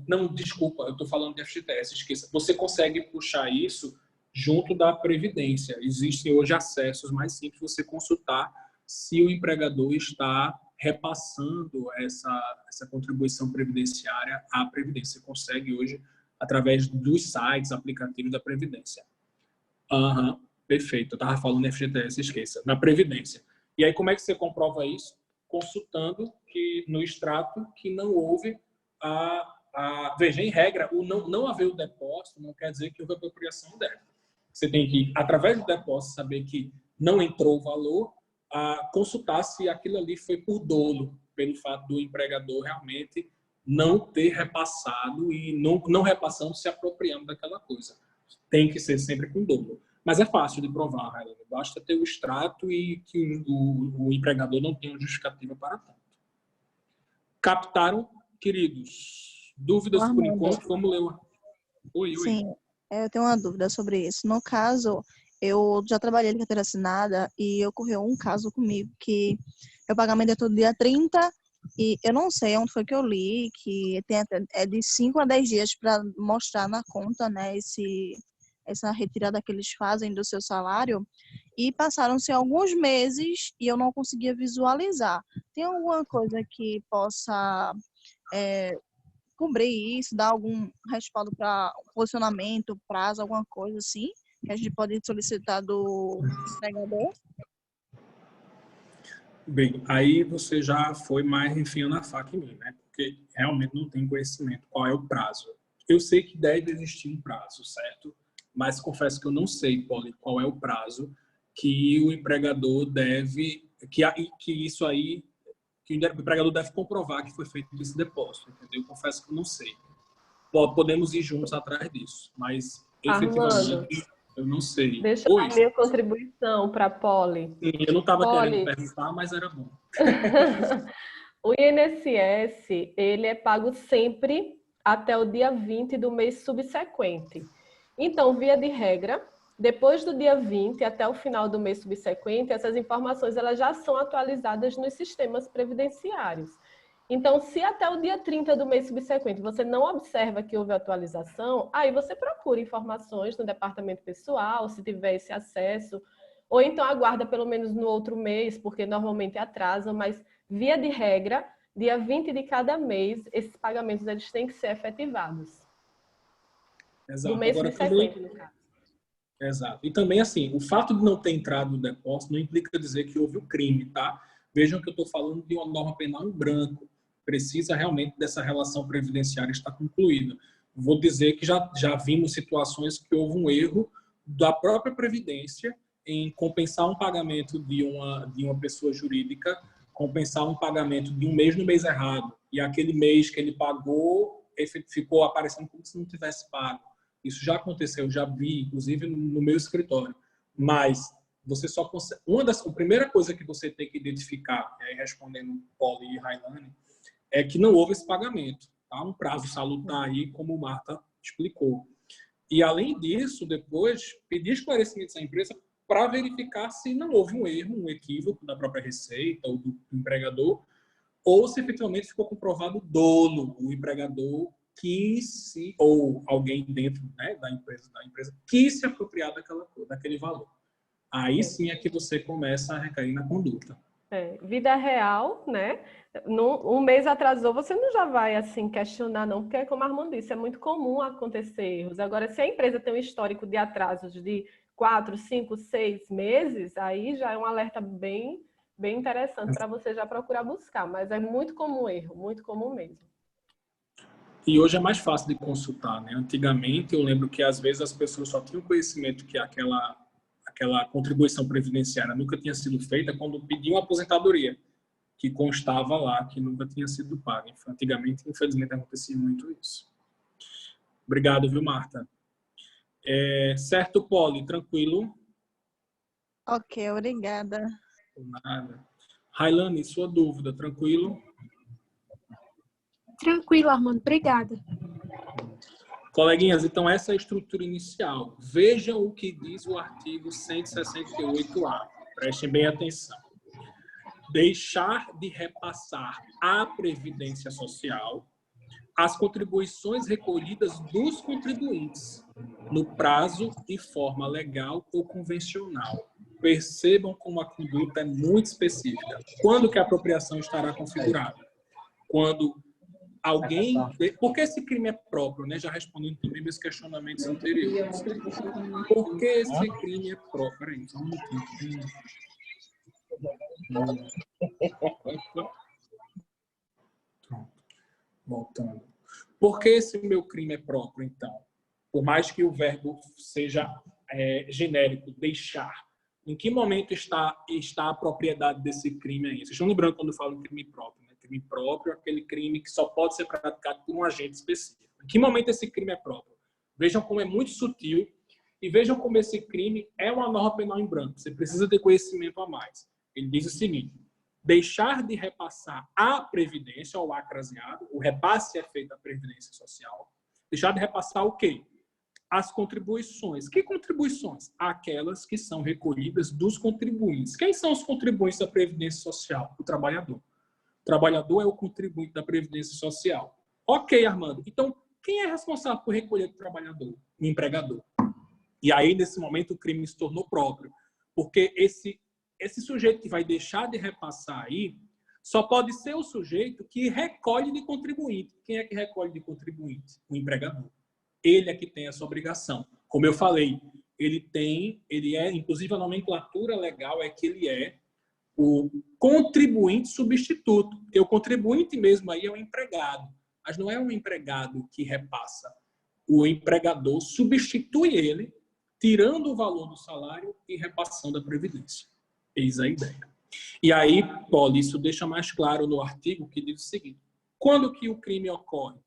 Não, desculpa, eu estou falando de FGTS, esqueça. Você consegue puxar isso junto da Previdência. Existem hoje acessos mais simples você consultar se o empregador está repassando essa contribuição previdenciária à Previdência. Você consegue hoje através dos sites, aplicativos da Previdência. Perfeito. Eu estava falando de FGTS, esqueça. Na Previdência. E aí, como é que você comprova isso? Consultando que no extrato que não houve veja, em regra, o não haver o depósito não quer dizer que houve apropriação dela. Você tem que, através do depósito, saber que não entrou o valor, consultar se aquilo ali foi por dolo, pelo fato do empregador realmente não ter repassado e não repassando, se apropriando daquela coisa. Tem que ser sempre com dolo. Mas é fácil de provar, Railane. Basta ter o extrato e que o empregador não tenha justificativa para tanto. Captaram, queridos? Dúvidas por enquanto? Vamos ler. Oi. Sim, eu tenho uma dúvida sobre isso. No caso, eu já trabalhei de carteira assinada e ocorreu um caso comigo que o pagamento é todo dia 30 e eu não sei onde foi que eu li, que é de 5 a 10 dias para mostrar na conta, né, essa retirada que eles fazem do seu salário, e passaram-se alguns meses e eu não conseguia visualizar. Tem alguma coisa que possa cobrir isso, dar algum respaldo para posicionamento, prazo, alguma coisa assim, que a gente pode solicitar do empregador? Bem, aí você já foi mais enfiando a faca em mim, né? Porque realmente não tem conhecimento qual é o prazo. Eu sei que deve existir um prazo, certo? Mas confesso que eu não sei, Poli, qual é o prazo que o empregador deve, que o empregador deve comprovar que foi feito esse depósito, entendeu? Eu confesso que eu não sei. podemos ir juntos atrás disso. Mas, efetivamente, Armando, eu não sei. deixa eu dar minha contribuição para a Poli. Sim, eu não estava querendo Poli, perguntar, mas era bom. o INSS, ele é pago sempre até o dia 20 do mês subsequente. Então, via de regra, depois do dia 20 até o final do mês subsequente, essas informações elas já são atualizadas nos sistemas previdenciários. Então, se até o dia 30 do mês subsequente você não observa que houve atualização, aí você procura informações no departamento pessoal, se tiver esse acesso, ou então aguarda pelo menos no outro mês, porque normalmente atrasam, mas via de regra, dia 20 de cada mês, esses pagamentos eles têm que ser efetivados. Exato. Do mês Agora, subsequente, também, no caso. exato. E também, assim, o fato de não ter entrado no depósito não implica dizer que houve o crime, tá? Vejam que eu estou falando de uma norma penal em branco. Precisa realmente dessa relação previdenciária estar concluída. Vou dizer que já vimos situações que houve um erro da própria Previdência em compensar um pagamento de uma pessoa jurídica, compensar um pagamento de um mês no mês errado. E aquele mês que ele pagou ficou aparecendo como se não tivesse pago. Isso já aconteceu, já vi, inclusive no meu escritório. Mas você só consegue... A primeira coisa que você tem que identificar, aí respondendo Poli e Railane, é que não houve esse pagamento. Tá? Um prazo salutar aí, como o Marta explicou. E, além disso, depois, pedir esclarecimentos à empresa para verificar se não houve um erro, um equívoco da própria Receita ou do empregador, ou se efetivamente ficou comprovado dolo, o empregador quis se, ou alguém dentro, né, da empresa quis se apropriar daquele valor. Aí sim é que você começa a recair na conduta. Vida real, né? Um mês atrasou, você não já vai assim questionar, não, porque, como a Armando disse, é muito comum acontecer erros. Agora, se a empresa tem um histórico de atrasos de 4, 5, 6 meses, aí já é um alerta bem interessante para você já procurar buscar. Mas é muito comum erro, muito comum mesmo. E hoje é mais fácil de consultar, né? Antigamente, eu lembro que às vezes as pessoas só tinham conhecimento que aquela contribuição previdenciária nunca tinha sido feita quando pediam aposentadoria, que constava lá que nunca tinha sido paga. Antigamente, infelizmente, acontecia muito isso. Obrigado, viu, Marta? Certo, Poli, tranquilo? Ok, obrigada. Nada. Railane, sua dúvida, tranquilo? Tranquilo, Armando, obrigada. Coleguinhas, então essa é a estrutura inicial. Vejam o que diz o artigo 168A. Prestem bem atenção. Deixar de repassar à Previdência Social as contribuições recolhidas dos contribuintes, no prazo e forma legal ou convencional. Percebam como a conduta é muito específica. Quando que a apropriação estará configurada? Quando alguém... Por que esse crime é próprio, né? Já respondendo também meus questionamentos anteriores. Por que esse crime é próprio? Peraí, só um minutinho. Pronto. Voltando. Por que esse meu crime é próprio, então? Por mais que o verbo seja genérico, deixar. Em que momento está a propriedade desse crime aí? Vocês estão lembrando quando eu falo em crime próprio, né? Crime próprio é aquele crime que só pode ser praticado por um agente específico. Em que momento esse crime é próprio? Vejam como é muito sutil e vejam como esse crime é uma norma penal em branco. Você precisa ter conhecimento a mais. Ele diz o seguinte: deixar de repassar à Previdência, ao acraseado, o repasse é feito à Previdência Social, deixar de repassar o quê? As contribuições. Que contribuições? Aquelas que são recolhidas dos contribuintes. Quem são os contribuintes da Previdência Social? O trabalhador. O trabalhador é o contribuinte da Previdência Social. Ok, Armando. Então, quem é responsável por recolher do trabalhador? O empregador. E aí, nesse momento, o crime se tornou próprio. Porque esse sujeito que vai deixar de repassar aí só pode ser o sujeito que recolhe de contribuinte. Quem é que recolhe de contribuinte? O empregador. Ele é que tem essa obrigação. Como eu falei, inclusive a nomenclatura legal é que ele é o contribuinte substituto. Porque o contribuinte mesmo aí é o empregado. Mas não é um empregado que repassa. O empregador substitui ele, tirando o valor do salário e repassando a previdência. Eis a ideia. E aí, Poli, isso deixa mais claro no artigo que diz o seguinte: quando que o crime ocorre?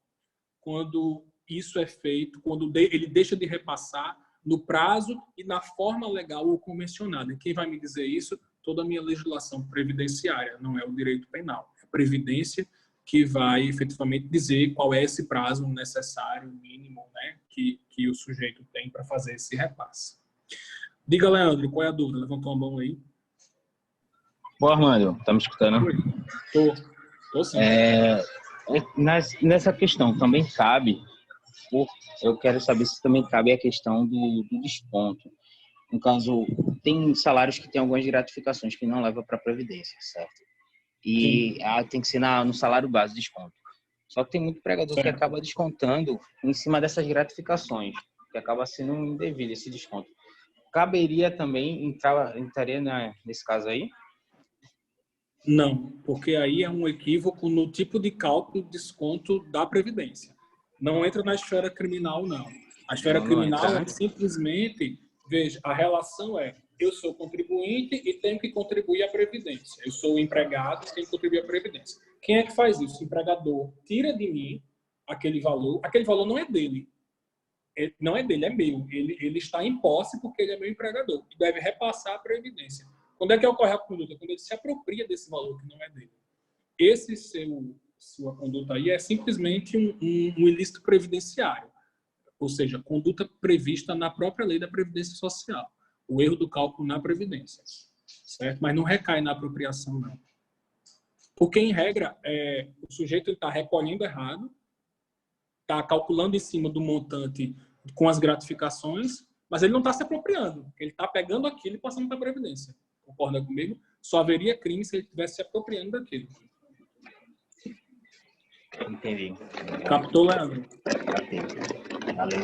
Quando isso é feito quando ele deixa de repassar no prazo e na forma legal ou convencionada. E quem vai me dizer isso? Toda a minha legislação previdenciária, não é o direito penal. É a Previdência que vai efetivamente dizer qual é esse prazo necessário, mínimo, né, que o sujeito tem para fazer esse repasse. Diga, Leandro, qual é a dúvida? Levantou a mão aí. Boa, Armando. Tá me escutando? Oi. Tô sim. Nessa questão também cabe, eu quero saber se também cabe a questão do desconto. No caso, tem salários que tem algumas gratificações que não levam para a Previdência, certo? E tem que ser no salário base desconto. Só que tem muito empregador que acaba descontando em cima dessas gratificações, que acaba sendo indevido esse desconto. Caberia também, entraria nesse caso aí? Não, porque aí é um equívoco no tipo de cálculo de desconto da Previdência. Não entra na esfera criminal, não. A esfera criminal é simplesmente, veja, a relação é, eu sou contribuinte e tenho que contribuir à Previdência. Eu sou empregado e tenho que contribuir à Previdência. Quem é que faz isso? O empregador tira de mim aquele valor não é dele. Não é dele, é meu. Ele está em posse porque ele é meu empregador e deve repassar a Previdência. Quando é que ocorre a conduta? Quando ele se apropria desse valor que não é dele. Sua conduta aí é simplesmente um ilícito previdenciário, ou seja, conduta prevista na própria lei da Previdência Social. O erro do cálculo na Previdência, certo? Mas não recai na apropriação, não. Porque, em regra, o sujeito está recolhendo errado, está calculando em cima do montante com as gratificações, mas ele não está se apropriando. Ele está pegando aquilo e passando para a Previdência. Concorda comigo? Só haveria crime se ele estivesse se apropriando daquilo. Entendi. Captou, Leandro? Valeu.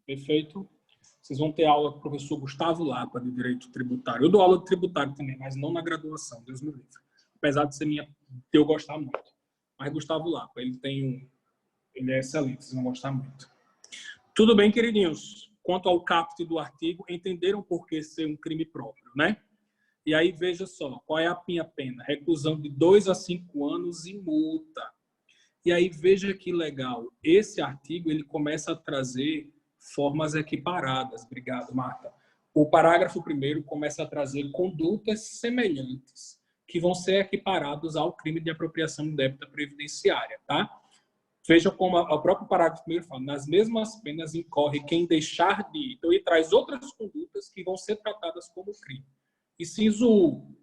Perfeito. Vocês vão ter aula com o professor Gustavo Lapa, de Direito Tributário. Eu dou aula de tributário também, mas não na graduação, Deus me livre. Apesar de eu gostar muito. Mas Gustavo Lapa, ele é excelente, vocês vão gostar muito. Tudo bem, queridinhos? Quanto ao caput do artigo, entenderam por que ser um crime próprio, né? E aí, veja só, qual é a minha pena? Reclusão de 2 a 5 anos e multa. E aí, veja que legal. Esse artigo, ele começa a trazer formas equiparadas. Obrigado, Marta. O parágrafo 1º começa a trazer condutas semelhantes, que vão ser equiparados ao crime de apropriação indébita previdenciária, tá? Veja como o próprio parágrafo 1º fala, nas mesmas penas incorre quem deixar de... Então, ele traz outras condutas que vão ser tratadas como crime. Inciso 1,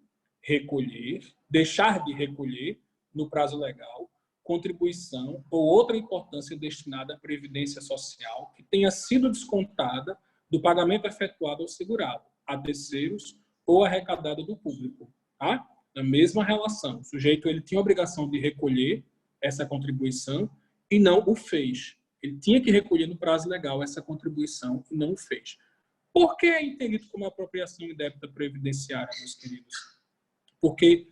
recolher, deixar de recolher no prazo legal, contribuição ou outra importância destinada à previdência social que tenha sido descontada do pagamento efetuado ao segurado, a terceiros ou arrecadada do público. Tá? Na mesma relação, o sujeito ele tinha a obrigação de recolher essa contribuição e não o fez. Ele tinha que recolher no prazo legal essa contribuição e não o fez. Por que é entendido como apropriação indébita previdenciária, meus queridos? Porque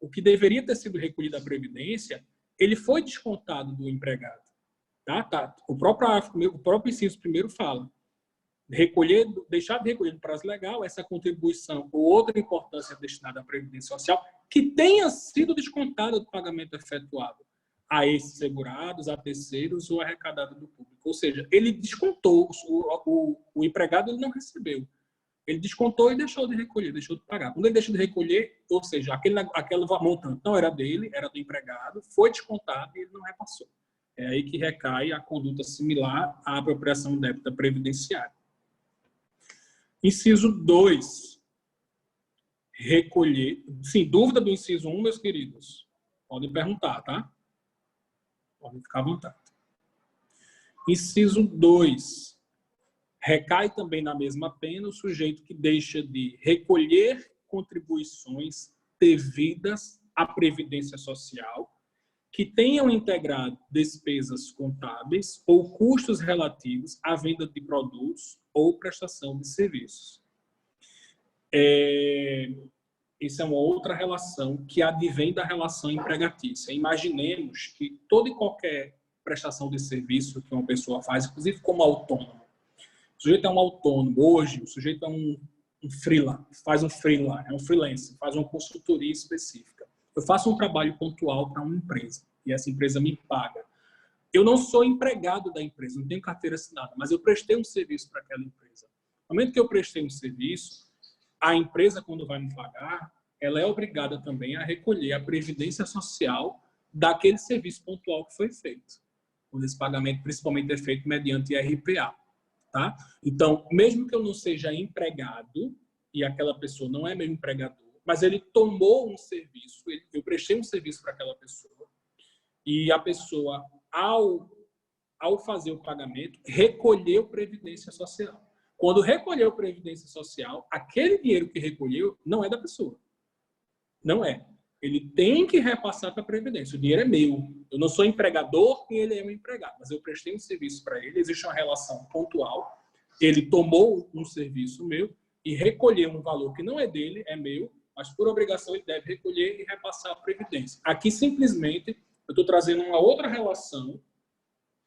o que deveria ter sido recolhido da Previdência, ele foi descontado do empregado. Tá? O próprio inciso 1º fala, deixar de recolher no prazo legal essa contribuição ou outra importância destinada à Previdência Social que tenha sido descontada do pagamento efetuado a esses segurados, a terceiros ou arrecadado do público. Ou seja, ele descontou, o empregado ele não recebeu. Ele descontou e deixou de recolher, deixou de pagar. Quando ele deixa de recolher, ou seja, aquele montante não era dele, era do empregado, foi descontado e ele não repassou. É aí que recai a conduta similar à apropriação indébita previdenciária. Inciso 2. Recolher. Sim, dúvida do inciso 1, meus queridos? Podem perguntar, tá? Podem ficar à vontade. Inciso 2. Recai também na mesma pena o sujeito que deixa de recolher contribuições devidas à Previdência Social que tenham integrado despesas contábeis ou custos relativos à venda de produtos ou prestação de serviços. Essa é uma outra relação que advém da relação empregatícia. Imaginemos que toda e qualquer prestação de serviço que uma pessoa faz, inclusive como autônomo. O sujeito é um autônomo. Hoje, o sujeito é um freela, faz um freela, é um freelancer, faz uma consultoria específica. Eu faço um trabalho pontual para uma empresa e essa empresa me paga. eu não sou empregado da empresa, não tenho carteira assinada, mas eu prestei um serviço para aquela empresa. No momento que eu prestei um serviço, a empresa, quando vai me pagar, ela é obrigada também a recolher a previdência social daquele serviço pontual que foi feito. Quando esse pagamento, principalmente, é feito mediante RPA. Tá? Então, mesmo que eu não seja empregado, e aquela pessoa não é meu empregador, mas ele tomou um serviço, eu prestei um serviço para aquela pessoa, e a pessoa, ao fazer o pagamento, recolheu previdência social. Quando recolheu previdência social, aquele dinheiro que recolheu não é da pessoa. Não é. Ele tem que repassar para a previdência. O dinheiro é meu. Eu não sou empregador e ele é meu empregado, mas eu prestei um serviço para ele, existe uma relação pontual. Ele tomou um serviço meu e recolheu um valor que não é dele, é meu, mas por obrigação ele deve recolher e repassar a previdência. Aqui, simplesmente, eu estou trazendo uma outra relação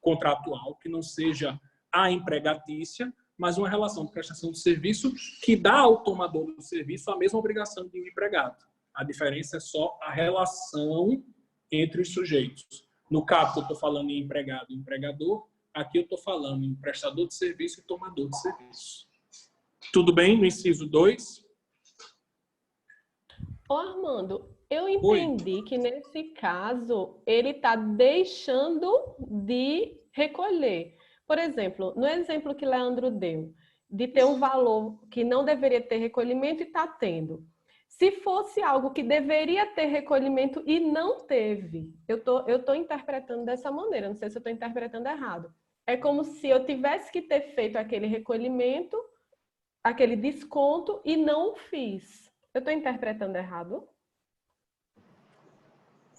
contratual, que não seja a empregatícia, mas uma relação de prestação de serviço que dá ao tomador do serviço a mesma obrigação de um empregado. A diferença é só a relação entre os sujeitos. No caso, eu estou falando em empregado e empregador, aqui eu estou falando em prestador de serviço e tomador de serviço. Tudo bem no inciso 2? Ô, Armando, eu entendi que nesse caso ele está deixando de recolher. Por exemplo, no exemplo que Leandro deu, de ter um valor que não deveria ter recolhimento e está tendo. Se fosse algo que deveria ter recolhimento e não teve, eu tô interpretando dessa maneira, não sei se eu estou interpretando errado. É como se eu tivesse que ter feito aquele recolhimento, aquele desconto e não fiz. Eu estou interpretando errado?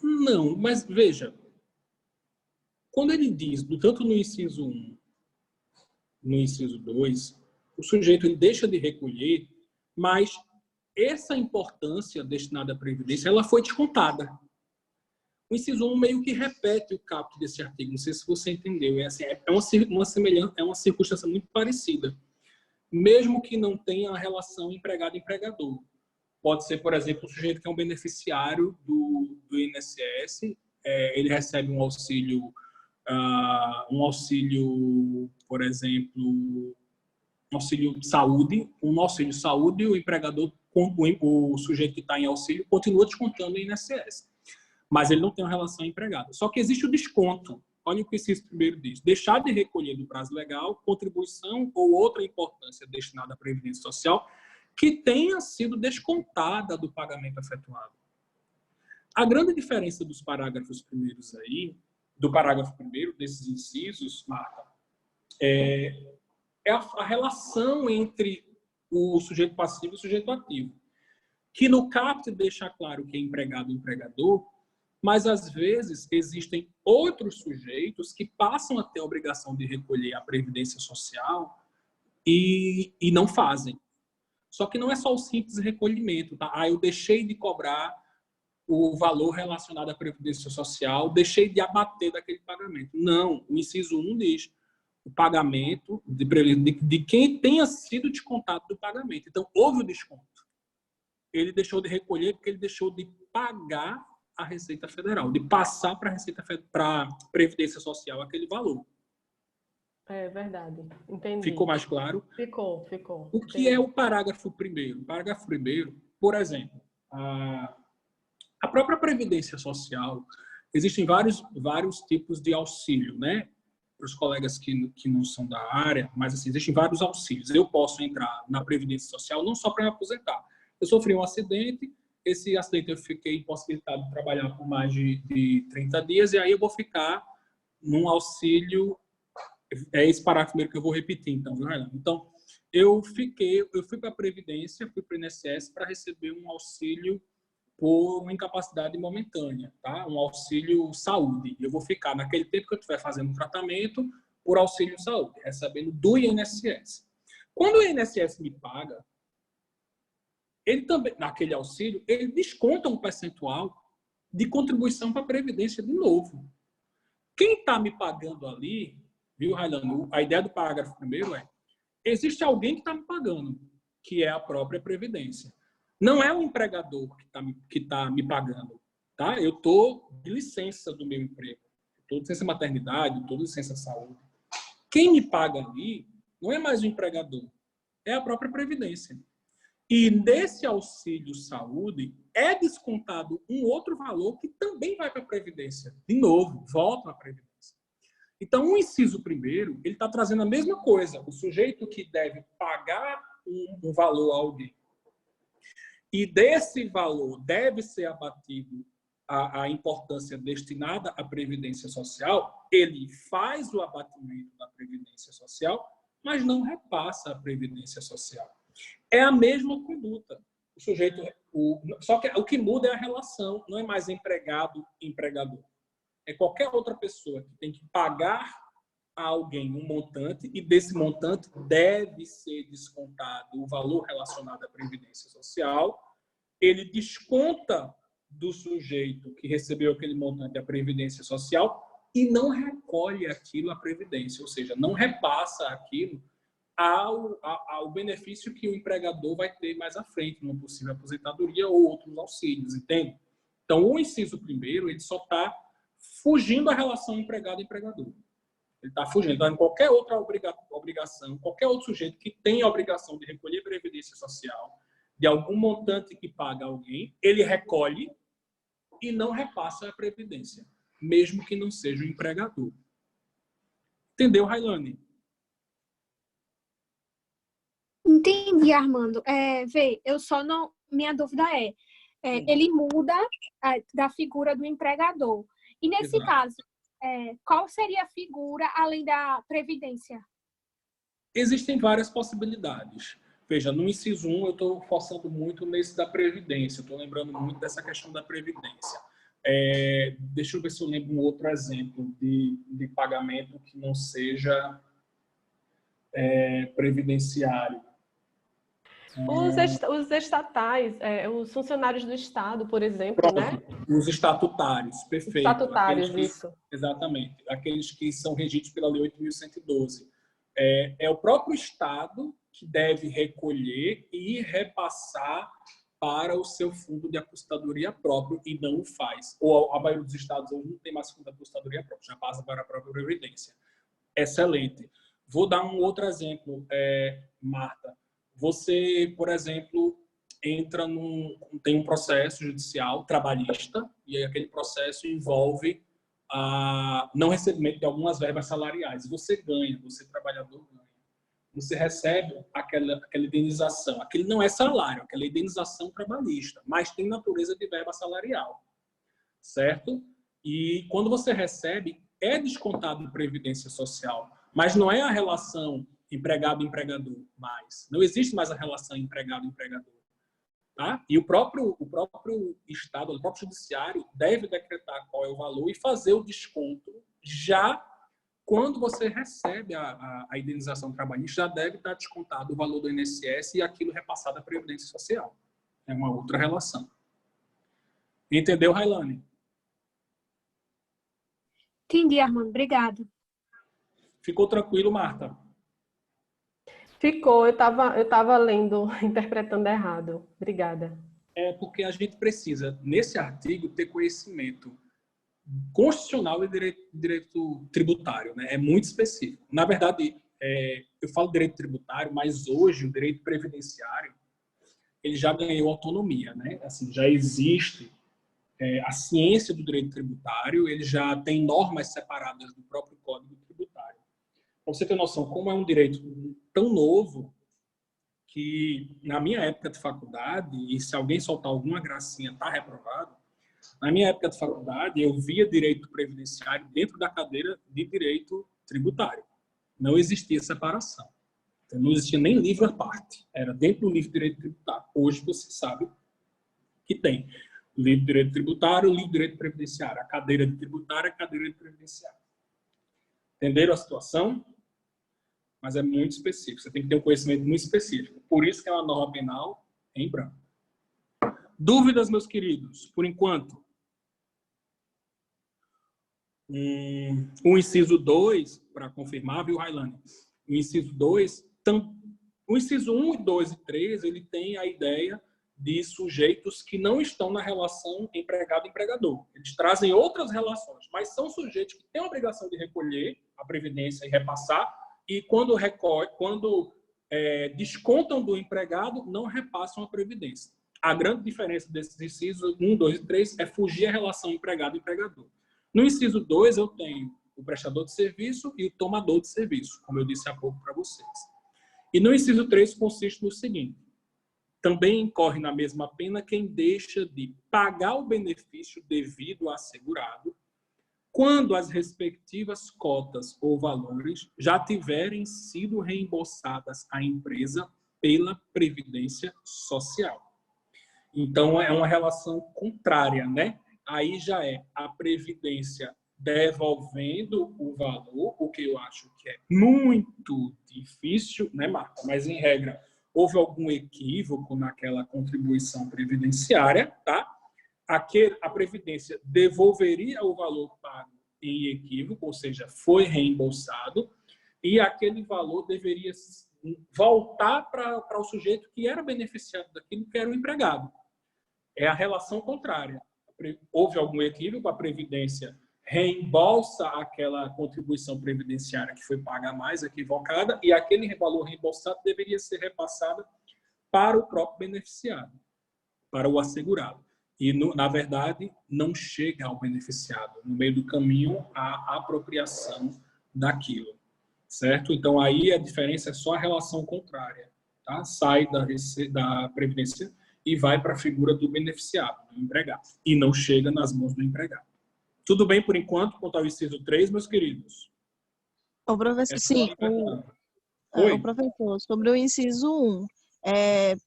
Não, mas veja, quando ele diz, tanto no inciso 1, no inciso 2, o sujeito ele deixa de recolher, mas essa importância destinada à previdência, ela foi descontada. O inciso 1 meio que repete o caput desse artigo, não sei se você entendeu. É, assim, uma semelhança, é uma circunstância muito parecida, mesmo que não tenha a relação empregado-empregador. Pode ser, por exemplo, um sujeito que é um beneficiário do INSS, ele recebe um auxílio, por exemplo, um auxílio saúde, o empregador, o sujeito que está em auxílio, continua descontando o INSS. Mas ele não tem uma relação empregada. Só que existe o desconto. Olha o que o inciso primeiro diz. Deixar de recolher do prazo legal contribuição ou outra importância destinada à Previdência Social que tenha sido descontada do pagamento efetuado. A grande diferença dos parágrafos primeiros aí, do parágrafo primeiro, desses incisos, Marta, é a relação entre o sujeito passivo e o sujeito ativo. Que no caput deixa claro que é empregado e empregador, mas às vezes existem outros sujeitos que passam a ter a obrigação de recolher a previdência social e não fazem. Só que não é só o simples recolhimento, tá? Eu deixei de cobrar o valor relacionado à previdência social, deixei de abater daquele pagamento. Não, o inciso 1 diz o pagamento de quem tenha sido descontado do pagamento. Então, houve o desconto. Ele deixou de recolher porque ele deixou de pagar a Receita Federal, de passar para a Previdência Social aquele valor. É verdade, entendi. Ficou mais claro? Ficou. O que é o parágrafo primeiro? O parágrafo primeiro, por exemplo, a própria Previdência Social, existem vários tipos de auxílio, né? Para os colegas que não são da área, mas assim, existem vários auxílios. Eu posso entrar na Previdência Social não só para me aposentar. Eu sofri um acidente, esse acidente eu fiquei impossibilitado de trabalhar por mais de 30 dias, e aí eu vou ficar num auxílio. É esse parágrafo primeiro que eu vou repetir, então, né? Então, eu fui para a Previdência, fui para o INSS para receber um auxílio por uma incapacidade momentânea, tá? Um auxílio saúde. Eu vou ficar, naquele tempo que eu estiver fazendo um tratamento, por auxílio saúde, recebendo do INSS. Quando o INSS me paga, ele também, naquele auxílio, ele desconta um percentual de contribuição para a Previdência de novo. Quem está me pagando ali, viu, Railano? A ideia do parágrafo primeiro existe alguém que está me pagando, que é a própria Previdência. Não é o empregador que tá me pagando, tá? Eu estou de licença do meu emprego. toda licença maternidade, toda licença saúde, quem me paga ali não é mais o empregador, é a própria Previdência. E nesse auxílio saúde é descontado um outro valor que também vai para a Previdência. De novo, volta à Previdência. Então, o inciso primeiro, ele está trazendo a mesma coisa. O sujeito que deve pagar um valor a alguém. E desse valor deve ser abatido a importância destinada à Previdência Social, ele faz o abatimento da Previdência Social, mas não repassa a Previdência Social. É a mesma conduta. O sujeito, só que o que muda é a relação, não é mais empregado e empregador. É qualquer outra pessoa que tem que pagar a alguém um montante e desse montante deve ser descontado o valor relacionado à Previdência Social. Ele desconta do sujeito que recebeu aquele montante a Previdência Social e não recolhe aquilo à Previdência, ou seja, não repassa aquilo ao benefício que o empregador vai ter mais à frente, numa possível aposentadoria ou outros auxílios, entende? Então, o inciso primeiro, ele só está fugindo da relação empregado-empregador. Ele está fugindo. Então, em qualquer outra obrigação, qualquer outro sujeito que tem a obrigação de recolher Previdência Social, de algum montante que paga alguém, ele recolhe e não repassa a Previdência, mesmo que não seja o empregador. Entendeu, Railane? Entendi, Armando. Vê, eu só não... Minha dúvida ele muda da figura do empregador. E nesse caso, qual seria a figura além da Previdência? Existem várias possibilidades. Veja, no inciso 1, eu estou forçando muito nesse da Previdência. Estou lembrando muito dessa questão da Previdência. Deixa eu ver se eu lembro um outro exemplo de pagamento que não seja previdenciário. Os estatais, os funcionários do Estado, por exemplo, Pronto, né? Os estatutários, perfeito. Estatutários, isso. Exatamente. Aqueles que são regidos pela Lei 8.112. É o próprio Estado que deve recolher e repassar para o seu fundo de aposentadoria próprio e não o faz. Ou a maioria dos estados hoje não tem mais fundo de aposentadoria próprio, já passa para a própria Previdência. Excelente. Vou dar um outro exemplo, Marta. Você, por exemplo, tem um processo judicial trabalhista e aquele processo envolve não recebimento de algumas verbas salariais. Você ganha, você trabalhador ganha. Você recebe aquela indenização. Aquele não é salário, aquela indenização trabalhista, mas tem natureza de verba salarial, certo? E quando você recebe, é descontado em Previdência Social, mas não é a relação empregado-empregador mais. Não existe mais a relação empregado-empregador. Tá? E o próprio Estado, o próprio Judiciário deve decretar qual é o valor e fazer o desconto já quando você recebe a indenização trabalhista, já deve estar descontado o valor do INSS e aquilo repassado à Previdência Social. É uma outra relação. Entendeu, Railane? Entendi, Armando. Obrigado. Ficou tranquilo, Marta? Ficou. Eu tava lendo, interpretando errado. Obrigada. É porque a gente precisa, nesse artigo, ter conhecimento constitucional e direito tributário, né? É muito específico. Na verdade, eu falo direito tributário, mas hoje o direito previdenciário ele já ganhou autonomia, né? Assim, já existe a ciência do direito tributário, ele já tem normas separadas do próprio Código Tributário. Para você ter noção, como é um direito tão novo que na minha época de faculdade, e se alguém soltar alguma gracinha, está reprovado. Na minha época de faculdade, eu via direito previdenciário dentro da cadeira de direito tributário. Não existia separação. Então, não existia nem livro à parte. Era dentro do livro de direito tributário. Hoje você sabe que tem livro de direito tributário, livro de direito previdenciário. A cadeira de tributário, a cadeira de previdenciário. Entenderam a situação? Mas é muito específico. Você tem que ter um conhecimento muito específico. Por isso que é uma norma penal em branco. Dúvidas, meus queridos, por enquanto? O inciso 2, para confirmar, viu, Railane? O inciso 2, o inciso 1, 2 e 3, ele tem a ideia de sujeitos que não estão na relação empregado-empregador. Eles trazem outras relações, mas são sujeitos que têm a obrigação de recolher a previdência e repassar, e quando descontam do empregado, não repassam a previdência. A grande diferença desses incisos 1, 2 e 3 é fugir a relação empregado-empregador. No inciso 2, eu tenho o prestador de serviço e o tomador de serviço, como eu disse há pouco para vocês. E no inciso 3 consiste no seguinte: também incorre na mesma pena quem deixa de pagar o benefício devido ao assegurado quando as respectivas cotas ou valores já tiverem sido reembolsadas à empresa pela Previdência Social. Então, é uma relação contrária, né? Aí já é a Previdência devolvendo o valor, o que eu acho que é muito difícil, né, Marta? Mas, em regra, houve algum equívoco naquela contribuição previdenciária, tá? A Previdência devolveria o valor pago em equívoco, ou seja, foi reembolsado, e aquele valor deveria voltar para o sujeito que era beneficiado daquilo, que era o empregado. É a relação contrária. Houve algum equívoco, a Previdência reembolsa aquela contribuição previdenciária que foi paga a mais, equivocada, e aquele valor reembolsado deveria ser repassado para o próprio beneficiado, para o assegurado. E, na verdade, não chega ao beneficiado. No meio do caminho, a apropriação daquilo, certo? Então, aí a diferença é só a relação contrária, tá? Sai da Previdência e vai para a figura do beneficiado, do empregado, e não chega nas mãos do empregado. Tudo bem por enquanto quanto ao inciso 3, meus queridos? O professor, sim, o professor, sobre o inciso 1,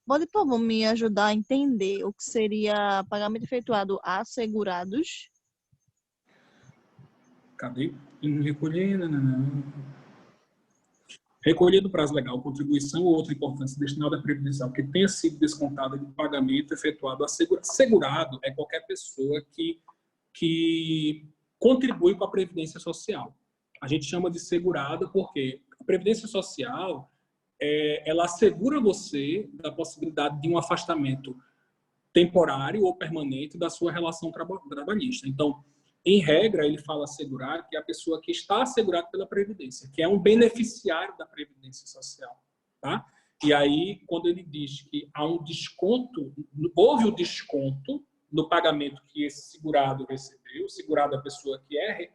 pode, por favor, me ajudar a entender o que seria pagamento efetuado a assegurados? Cadê? Recolher do prazo legal, contribuição ou outra importância destinada à previdência que tenha sido descontada de pagamento efetuado a segurado. Segurado é qualquer pessoa que contribui com a Previdência Social. A gente chama de segurado porque a Previdência Social ela assegura você da possibilidade de um afastamento temporário ou permanente da sua relação trabalhista. Então, em regra, ele fala assegurar que é a pessoa que está assegurada pela Previdência, que é um beneficiário da Previdência Social, tá? E aí, quando ele diz que há um desconto, houve o desconto no pagamento que esse segurado recebeu, o segurado é a pessoa que é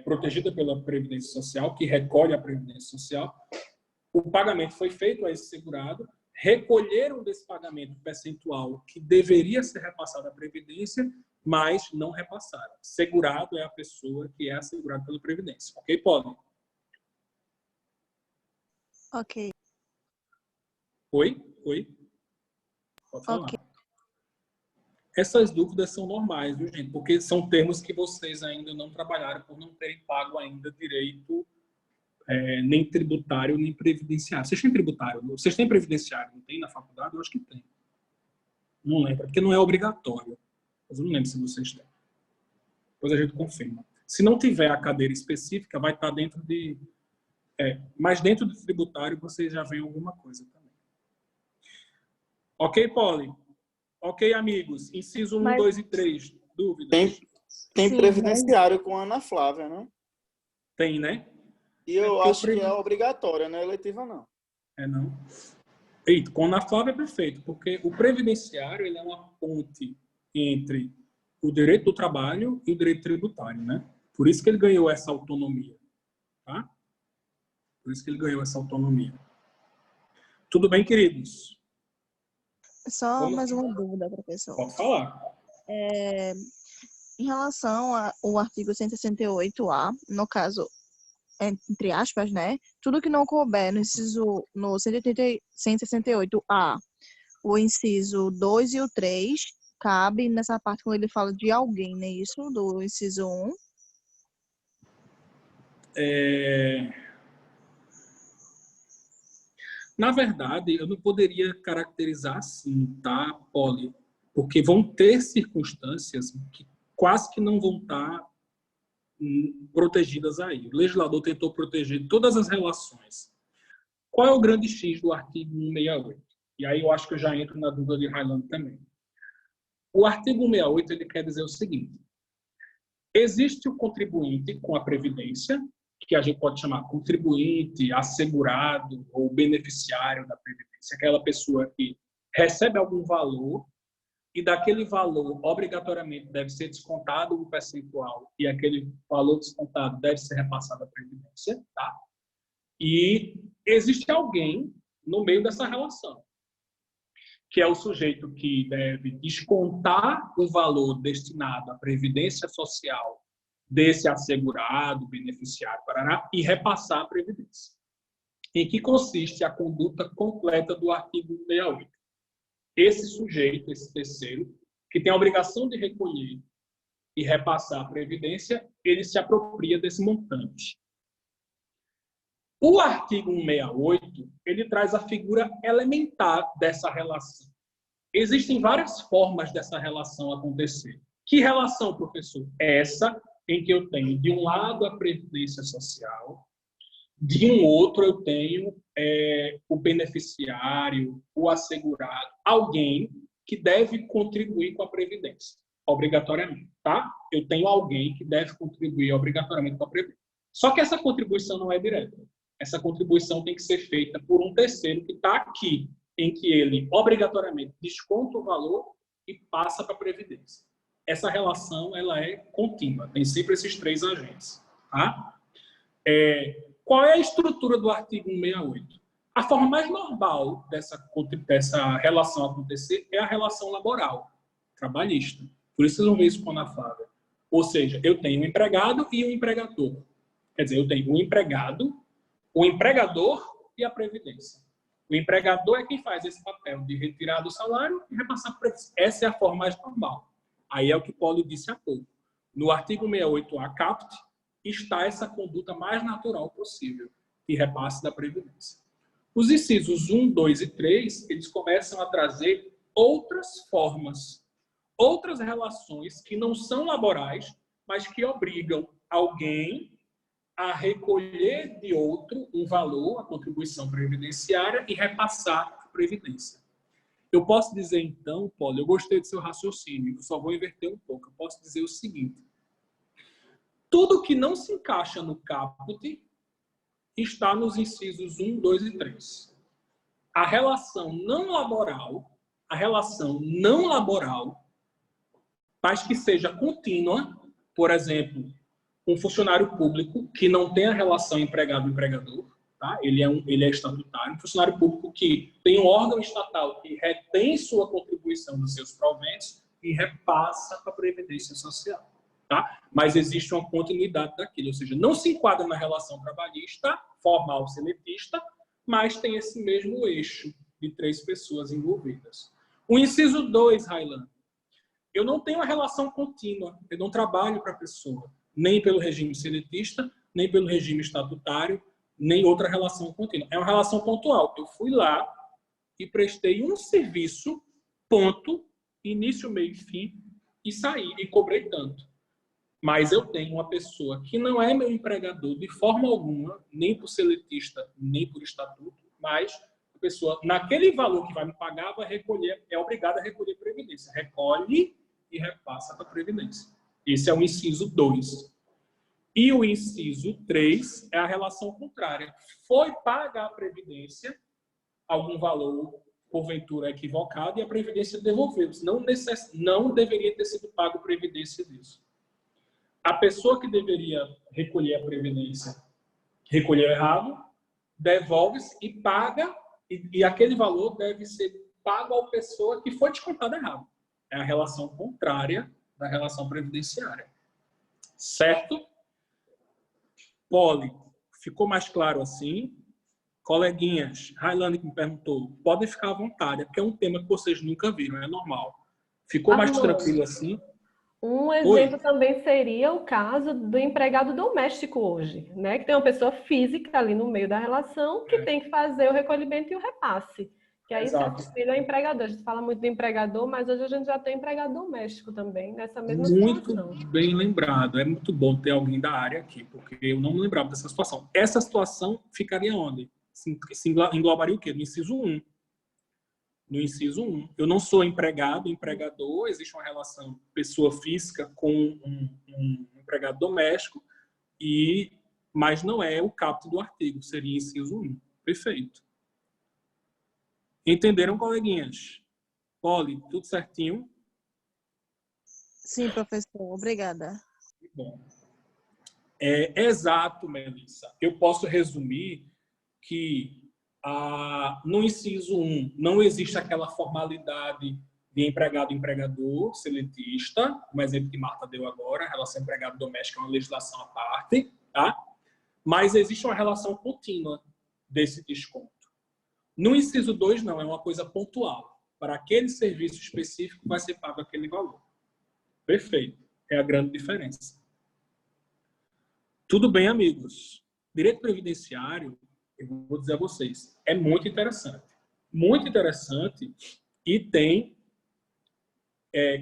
protegida pela Previdência Social, que recolhe a Previdência Social, o pagamento foi feito a esse segurado, recolheram desse pagamento percentual que deveria ser repassado à Previdência, mas não repassaram. Segurado é a pessoa que é assegurada pela Previdência. Ok, Polly? Ok. Oi? Pode falar. Ok. Essas dúvidas são normais, viu, gente? Porque são termos que vocês ainda não trabalharam por não terem pago ainda direito nem tributário, nem previdenciário. Vocês têm tributário? Vocês têm previdenciário? Não tem na faculdade? Eu acho que tem. Não lembro, porque não é obrigatório. Mas eu não lembro se vocês têm. Depois a gente confirma. Se não tiver a cadeira específica, vai estar dentro de... mas dentro do tributário vocês já veem alguma coisa também. Ok, Polly? Ok, amigos. Inciso 1, 2 e 3. Dúvidas? Tem Sim, previdenciário com a Ana Flávia, né? Tem, né? E eu acho que é obrigatória, não é eletiva, não. Não. Eita, com a Ana Flávia é perfeito, porque o previdenciário ele é uma ponte entre o direito do trabalho e o direito tributário, né? Por isso que ele ganhou essa autonomia, tá? Por isso que ele ganhou essa autonomia. Tudo bem, queridos? Só mais uma dúvida, professor. Pode falar. Em relação ao artigo 168A, no caso, entre aspas, né? Tudo que não couber no 168A, o inciso 2 e o 3, cabe nessa parte quando ele fala de alguém, não é isso? Do inciso 1. Na verdade, eu não poderia caracterizar assim, tá, Polly? Porque vão ter circunstâncias que quase que não vão estar protegidas aí. O legislador tentou proteger todas as relações. Qual é o grande X do artigo 168? E aí eu acho que eu já entro na dúvida de Highlander também. O artigo 168 ele quer dizer o seguinte: existe o contribuinte com a Previdência, que a gente pode chamar contribuinte, assegurado ou beneficiário da Previdência, aquela pessoa que recebe algum valor e daquele valor, obrigatoriamente, deve ser descontado um percentual e aquele valor descontado deve ser repassado à Previdência, tá? E existe alguém no meio dessa relação, que é o sujeito que deve descontar o valor destinado à Previdência Social desse assegurado, beneficiário, parará, e repassar a Previdência. Em que consiste a conduta completa do artigo 168. Esse sujeito, esse terceiro, que tem a obrigação de recolher e repassar a Previdência, ele se apropria desse montante. O artigo 168, ele traz a figura elementar dessa relação. Existem várias formas dessa relação acontecer. Que relação, professor? Essa em que eu tenho, de um lado, a Previdência Social, de um outro eu tenho o beneficiário, o assegurado, alguém que deve contribuir com a Previdência, obrigatoriamente, tá? Eu tenho alguém que deve contribuir obrigatoriamente com a Previdência. Só que essa contribuição não é direta. Essa contribuição tem que ser feita por um terceiro que está aqui, em que ele obrigatoriamente desconta o valor e passa para a Previdência. Essa relação ela é contínua, tem sempre esses três agentes. Tá? Qual é a estrutura do artigo 168? A forma mais normal dessa relação acontecer é a relação laboral, trabalhista. Por isso vocês vão ver isso com a Flávia. Ou seja, eu tenho um empregado e um empregador. Quer dizer, eu tenho um empregado, o empregador e a Previdência. O empregador é quem faz esse papel de retirar do salário e repassar para a Previdência. Essa é a forma mais normal. Aí é o que Paulo disse há pouco. No artigo 68A caput está essa conduta mais natural possível, de repasse da Previdência. Os incisos 1, 2 e 3, eles começam a trazer outras formas, outras relações que não são laborais, mas que obrigam alguém a recolher de outro um valor, a contribuição previdenciária, e repassar a Previdência. Eu posso dizer, então, Paulo, eu gostei do seu raciocínio, eu só vou inverter um pouco. Eu posso dizer o seguinte: tudo que não se encaixa no caput está nos incisos 1, 2 e 3. A relação não laboral, mas que seja contínua, por exemplo, um funcionário público que não tem a relação empregado-empregador, tá? Ele é estatutário, um funcionário público que tem um órgão estatal que retém sua contribuição dos seus proventos e repassa para a Previdência Social. Tá? Mas existe uma continuidade daquilo, ou seja, não se enquadra na relação trabalhista, formal, seletista, mas tem esse mesmo eixo de três pessoas envolvidas. O inciso 2, Highlander, eu não tenho uma relação contínua, eu não trabalho para a pessoa, nem pelo regime seletista, nem pelo regime estatutário, nem outra relação contínua. É uma relação pontual. Eu fui lá e prestei um serviço, ponto, início, meio e fim, e saí, e cobrei tanto. Mas eu tenho uma pessoa que não é meu empregador de forma alguma, nem por seletista, nem por estatuto, mas a pessoa, naquele valor que vai me pagar, vai recolher, é obrigada a recolher Previdência. Recolhe e repassa para a Previdência. Esse é o inciso 2. E o inciso 3 é a relação contrária. Foi paga a Previdência algum valor, porventura equivocado, e a Previdência devolveu. Não deveria ter sido pago a Previdência disso. A pessoa que deveria recolher a Previdência recolheu errado, devolve-se e paga, e aquele valor deve ser pago à pessoa que foi descontada errado. É a relação contrária da relação previdenciária. Certo? Poli, ficou mais claro assim? Coleguinhas, Highlander que me perguntou, podem ficar à vontade, porque é um tema que vocês nunca viram, é normal. Ficou mais tranquilo assim? Um exemplo também seria o caso do empregado doméstico hoje, né? Que tem uma pessoa física ali no meio da relação que tem que fazer o recolhimento e o repasse. Que aí se é empregador. A gente fala muito do empregador, mas hoje a gente já tem empregado doméstico também, nessa mesma situação. Muito bem lembrado. É muito bom ter alguém da área aqui, porque eu não me lembrava dessa situação. Essa situação ficaria onde? Se englobaria o quê? No inciso 1. no inciso 1. Eu não sou empregado, empregador, existe uma relação pessoa física com um empregado doméstico, mas não é o caput do artigo, seria inciso 1. Perfeito. Entenderam, coleguinhas? Poli, tudo certinho? Sim, professor. Obrigada. Bom. Exato, Melissa. Eu posso resumir que no inciso 1 não existe aquela formalidade de empregado-empregador, seletista, como exemplo que Marta deu agora, a relação empregado doméstico é uma legislação à parte, tá? Mas existe uma relação contínua desse desconto. No inciso 2, não, é uma coisa pontual. Para aquele serviço específico vai ser pago aquele valor. Perfeito. É a grande diferença. Tudo bem, amigos. Direito previdenciário, eu vou dizer a vocês, é muito interessante. Muito interessante e tem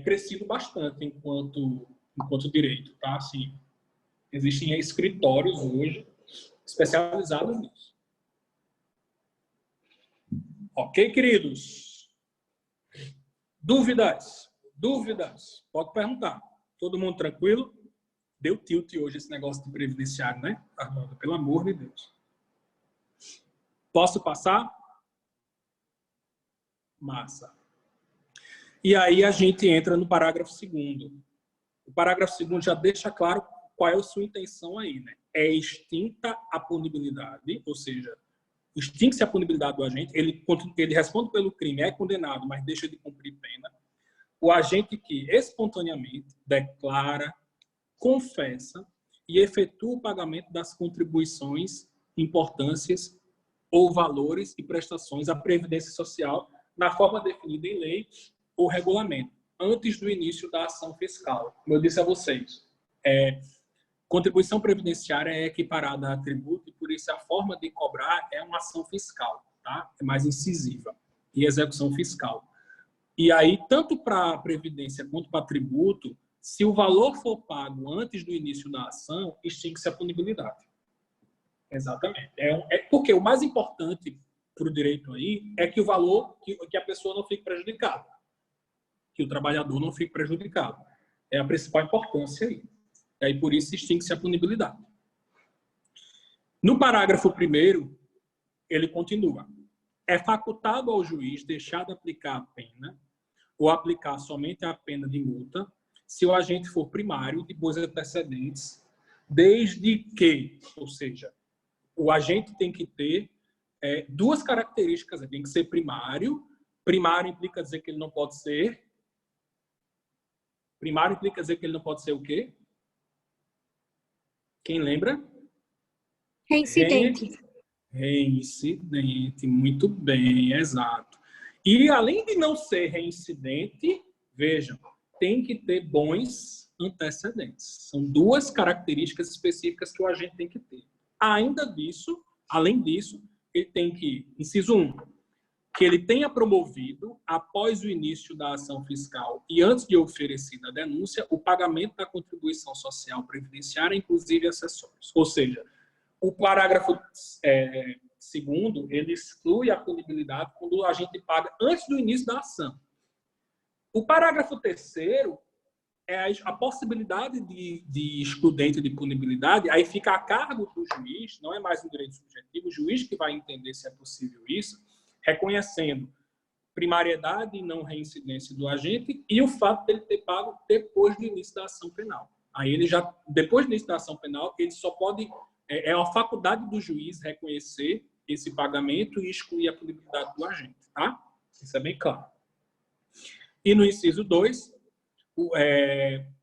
crescido bastante enquanto direito, tá? Assim, existem escritórios hoje especializados nisso. Ok, queridos? Dúvidas? Dúvidas? Pode perguntar. Todo mundo tranquilo? Deu tilt hoje esse negócio de previdenciário, né, Armando? Pelo amor de Deus. Posso passar? Massa. E aí a gente entra no parágrafo 2º. O parágrafo 2º já deixa claro qual é a sua intenção aí, né? É extinta a punibilidade, ou seja, extingue-se a punibilidade do agente, ele responde pelo crime, é condenado, mas deixa de cumprir pena. O agente que espontaneamente declara, confessa e efetua o pagamento das contribuições, importâncias ou valores e prestações à Previdência Social na forma definida em lei ou regulamento, antes do início da ação fiscal. Como eu disse a vocês, contribuição previdenciária é equiparada a tributo e, por isso, a forma de cobrar é uma ação fiscal, tá? É mais incisiva. E execução fiscal. E aí, tanto para a Previdência quanto para tributo, se o valor for pago antes do início da ação, extingue-se a punibilidade. Exatamente. Porque o mais importante para o direito aí é que o valor, que a pessoa não fique prejudicada. Que o trabalhador não fique prejudicado. É a principal importância aí. E aí, por isso, extingue-se a punibilidade. No parágrafo 1º, ele continua. É facultado ao juiz deixar de aplicar a pena ou aplicar somente a pena de multa se o agente for primário de bons antecedentes, desde que, ou seja, o agente tem que ter duas características. Tem que ser primário. Primário implica dizer que ele não pode ser... Primário implica dizer que ele não pode ser o quê? Quem lembra? Reincidente. Reincidente, muito bem, exato. E além de não ser reincidente, vejam, tem que ter bons antecedentes. São duas características específicas que o agente tem que ter. Além disso, ele tem que, inciso 1, que ele tenha promovido, após o início da ação fiscal e antes de oferecida a denúncia, o pagamento da contribuição social previdenciária, inclusive acessórios. Ou seja, o parágrafo 2º, ele exclui a punibilidade quando o agente paga antes do início da ação. O parágrafo 3º é a possibilidade de excludente de punibilidade, aí fica a cargo do juiz, não é mais um direito subjetivo, o juiz que vai entender se é possível isso, reconhecendo primariedade e não reincidência do agente e o fato dele ter pago depois do início da ação penal. Aí ele já, depois do início da ação penal, ele só pode, é uma faculdade do juiz reconhecer esse pagamento e excluir a punibilidade do agente, tá? Isso é bem claro. E no inciso 2,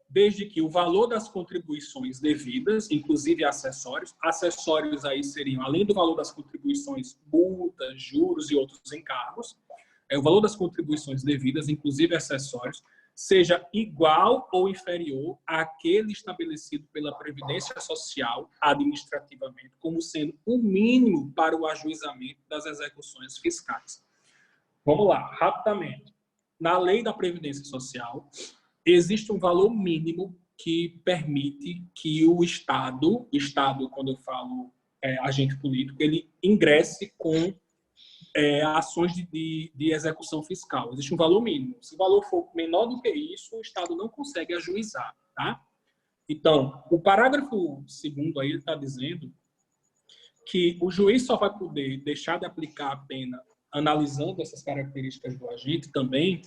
desde que o valor das contribuições devidas, inclusive acessórios aí seriam, além do valor das contribuições, multas, juros e outros encargos, o valor das contribuições devidas, inclusive acessórios, seja igual ou inferior àquele estabelecido pela Previdência Social administrativamente, como sendo o mínimo para o ajuizamento das execuções fiscais. Vamos lá, rapidamente. Na lei da Previdência Social, existe um valor mínimo que permite que o Estado, quando eu falo agente político, ele ingresse com ações de execução fiscal. Existe um valor mínimo. Se o valor for menor do que isso, o Estado não consegue ajuizar, tá? Então, o parágrafo 2º aí está dizendo que o juiz só vai poder deixar de aplicar a pena, analisando essas características do agente também,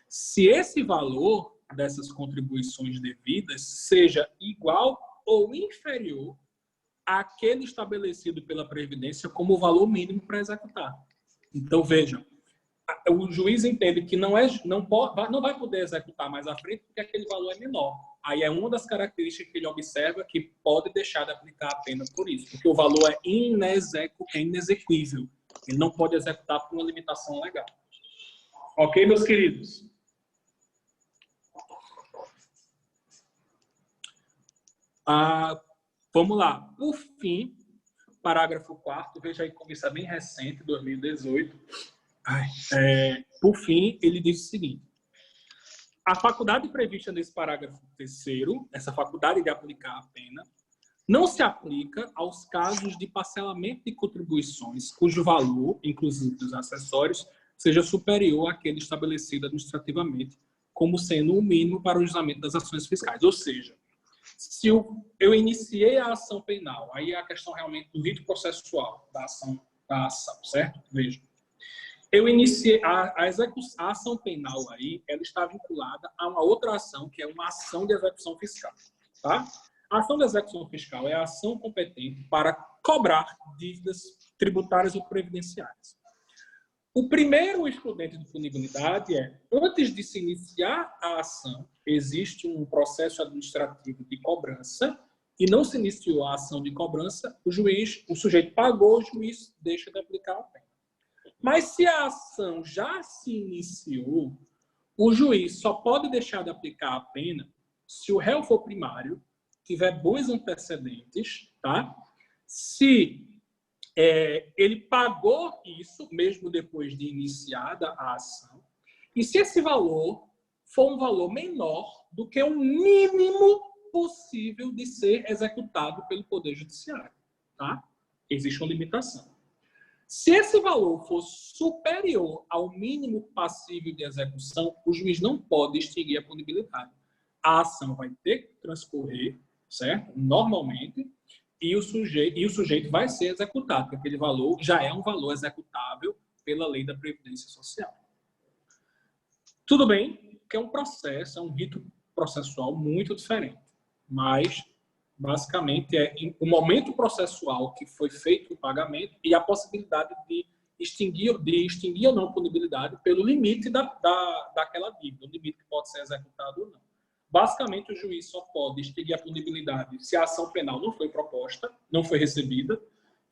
se esse valor dessas contribuições devidas seja igual ou inferior àquele estabelecido pela Previdência como o valor mínimo para executar. Então, vejam, o juiz entende que não vai poder executar mais à frente porque aquele valor é menor. Aí é uma das características que ele observa que pode deixar de aplicar a pena por isso, porque o valor é inexequível. Ele não pode executar por uma limitação legal. Ok, meus queridos? Vamos lá. Por fim, parágrafo 4º, veja aí como isso é bem recente, 2018. Por fim, ele diz o seguinte: a faculdade prevista nesse parágrafo 3º, essa faculdade de aplicar a pena, não se aplica aos casos de parcelamento de contribuições cujo valor, inclusive dos acessórios, seja superior àquele estabelecido administrativamente, como sendo o mínimo para o julgamento das ações fiscais. Ou seja, se eu iniciei a ação penal, aí é a questão realmente do rito processual da ação, certo? Veja. Eu iniciei a ação penal aí, ela está vinculada a uma outra ação, que é uma ação de execução fiscal, tá? A ação de execução fiscal é a ação competente para cobrar dívidas tributárias ou previdenciárias. O primeiro excludente de punibilidade é, antes de se iniciar a ação, existe um processo administrativo de cobrança e não se iniciou a ação de cobrança, o sujeito pagou, o juiz deixa de aplicar a pena. Mas se a ação já se iniciou, o juiz só pode deixar de aplicar a pena se o réu for primário, tiver bons antecedentes, tá? Se ele pagou isso, mesmo depois de iniciada a ação, e se esse valor for um valor menor do que o mínimo possível de ser executado pelo Poder Judiciário, tá? Existe uma limitação. Se esse valor for superior ao mínimo passível de execução, o juiz não pode extinguir a punibilidade. A ação vai ter que transcorrer, certo? Normalmente, e o sujeito vai ser executado, porque aquele valor já é um valor executável pela lei da Previdência Social. Tudo bem que é um processo, é um rito processual muito diferente, mas basicamente é o momento processual que foi feito o pagamento e a possibilidade de extinguir ou não a punibilidade pelo limite daquela dívida, o limite que pode ser executado ou não. Basicamente, o juiz só pode extinguir a punibilidade se a ação penal não foi proposta, não foi recebida,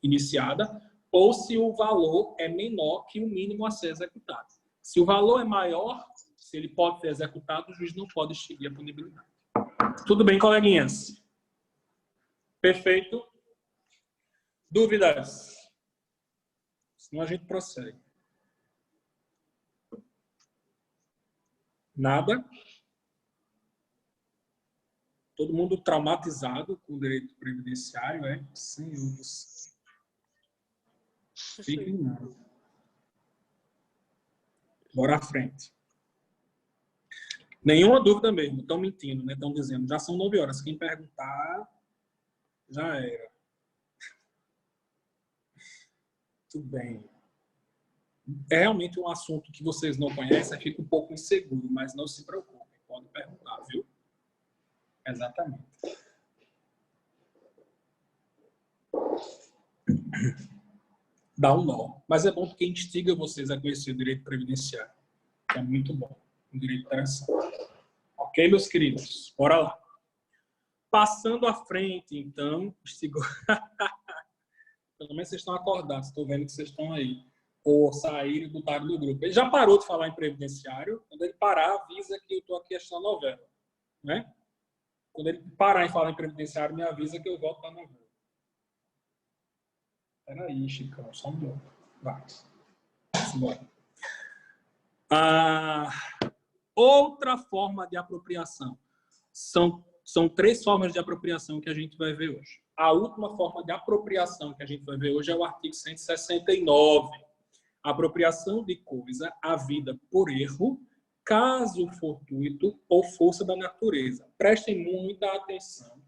iniciada, ou se o valor é menor que o mínimo a ser executado. Se o valor é maior, se ele pode ser executado, o juiz não pode extinguir a punibilidade. Tudo bem, coleguinhas? Perfeito. Dúvidas? Senão a gente prossegue. Nada? Todo mundo traumatizado com o direito previdenciário, é? Senhores. Fiquem nada. Bora à frente. Nenhuma dúvida mesmo. Estão mentindo, né? Estão dizendo. Já são 9 horas. Quem perguntar, já era. Tudo bem. É realmente um assunto que vocês não conhecem, fica um pouco inseguro, mas não se preocupem. Pode perguntar, viu? Exatamente. Dá um nó. Mas é bom porque instiga vocês a conhecer o direito previdenciário. É muito bom. Um direito interessante. Ok, meus queridos? Bora lá. Passando à frente, então, instigou. Pelo menos vocês estão acordados. Estou vendo que vocês estão aí. Ou saíram e botaram no grupo. Ele já parou de falar em previdenciário. Quando ele parar, avisa que eu estou aqui assistindo a novela. Né? Quando ele parar e falar em previdenciário, me avisa que eu volto para a novela. Peraí, Chicão, só um minuto. Vai. Bora. Outra forma de apropriação. São 3 formas de apropriação que a gente vai ver hoje. A última forma de apropriação que a gente vai ver hoje é o artigo 169. Apropriação de coisa havida por erro, caso fortuito ou força da natureza. Prestem muita atenção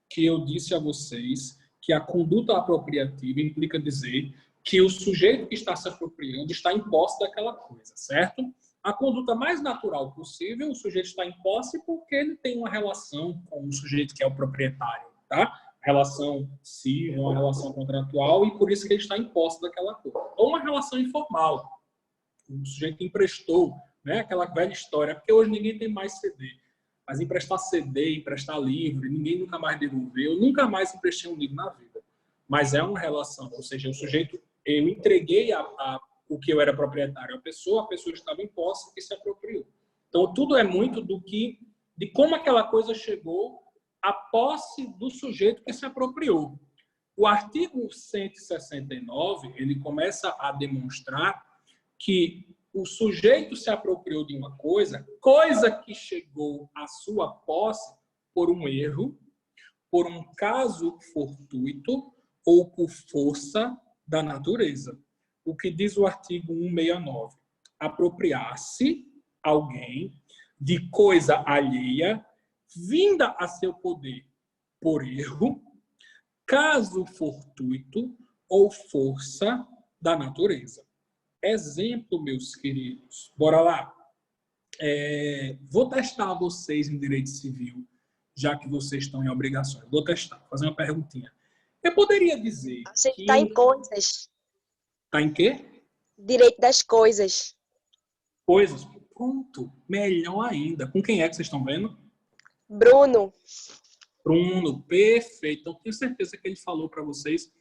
que eu disse a vocês que a conduta apropriativa implica dizer que o sujeito que está se apropriando está em posse daquela coisa, certo? A conduta mais natural possível, o sujeito está em posse porque ele tem uma relação com o sujeito que é o proprietário, tá? Relação civil, uma relação contratual, e por isso que ele está em posse daquela coisa. Ou uma relação informal. O sujeito emprestou, né? Aquela velha história, porque hoje ninguém tem mais CD. Mas emprestar CD, emprestar livro, ninguém nunca mais devolveu. Eu nunca mais emprestei um livro na vida. Mas é uma relação, ou seja, o sujeito, eu entreguei o que eu era proprietário à pessoa, a pessoa estava em posse e se apropriou. Então, tudo é muito de como aquela coisa chegou à posse do sujeito que se apropriou. O artigo 169, ele começa a demonstrar que o sujeito se apropriou de uma coisa que chegou à sua posse por um erro, por um caso fortuito ou por força da natureza. O que diz o artigo 169? Apropriar-se alguém de coisa alheia vinda a seu poder por erro, caso fortuito ou força da natureza. Exemplo, meus queridos. Bora lá. Vou testar vocês em direito civil, já que vocês estão em obrigações. Vou testar, fazer uma perguntinha. Eu poderia dizer Você que... está em coisas. Está em quê? Direito das coisas. Coisas. Pronto. Melhor ainda. Com quem é que vocês estão vendo? Bruno. Bruno. Perfeito. Então, tenho certeza que ele falou para vocês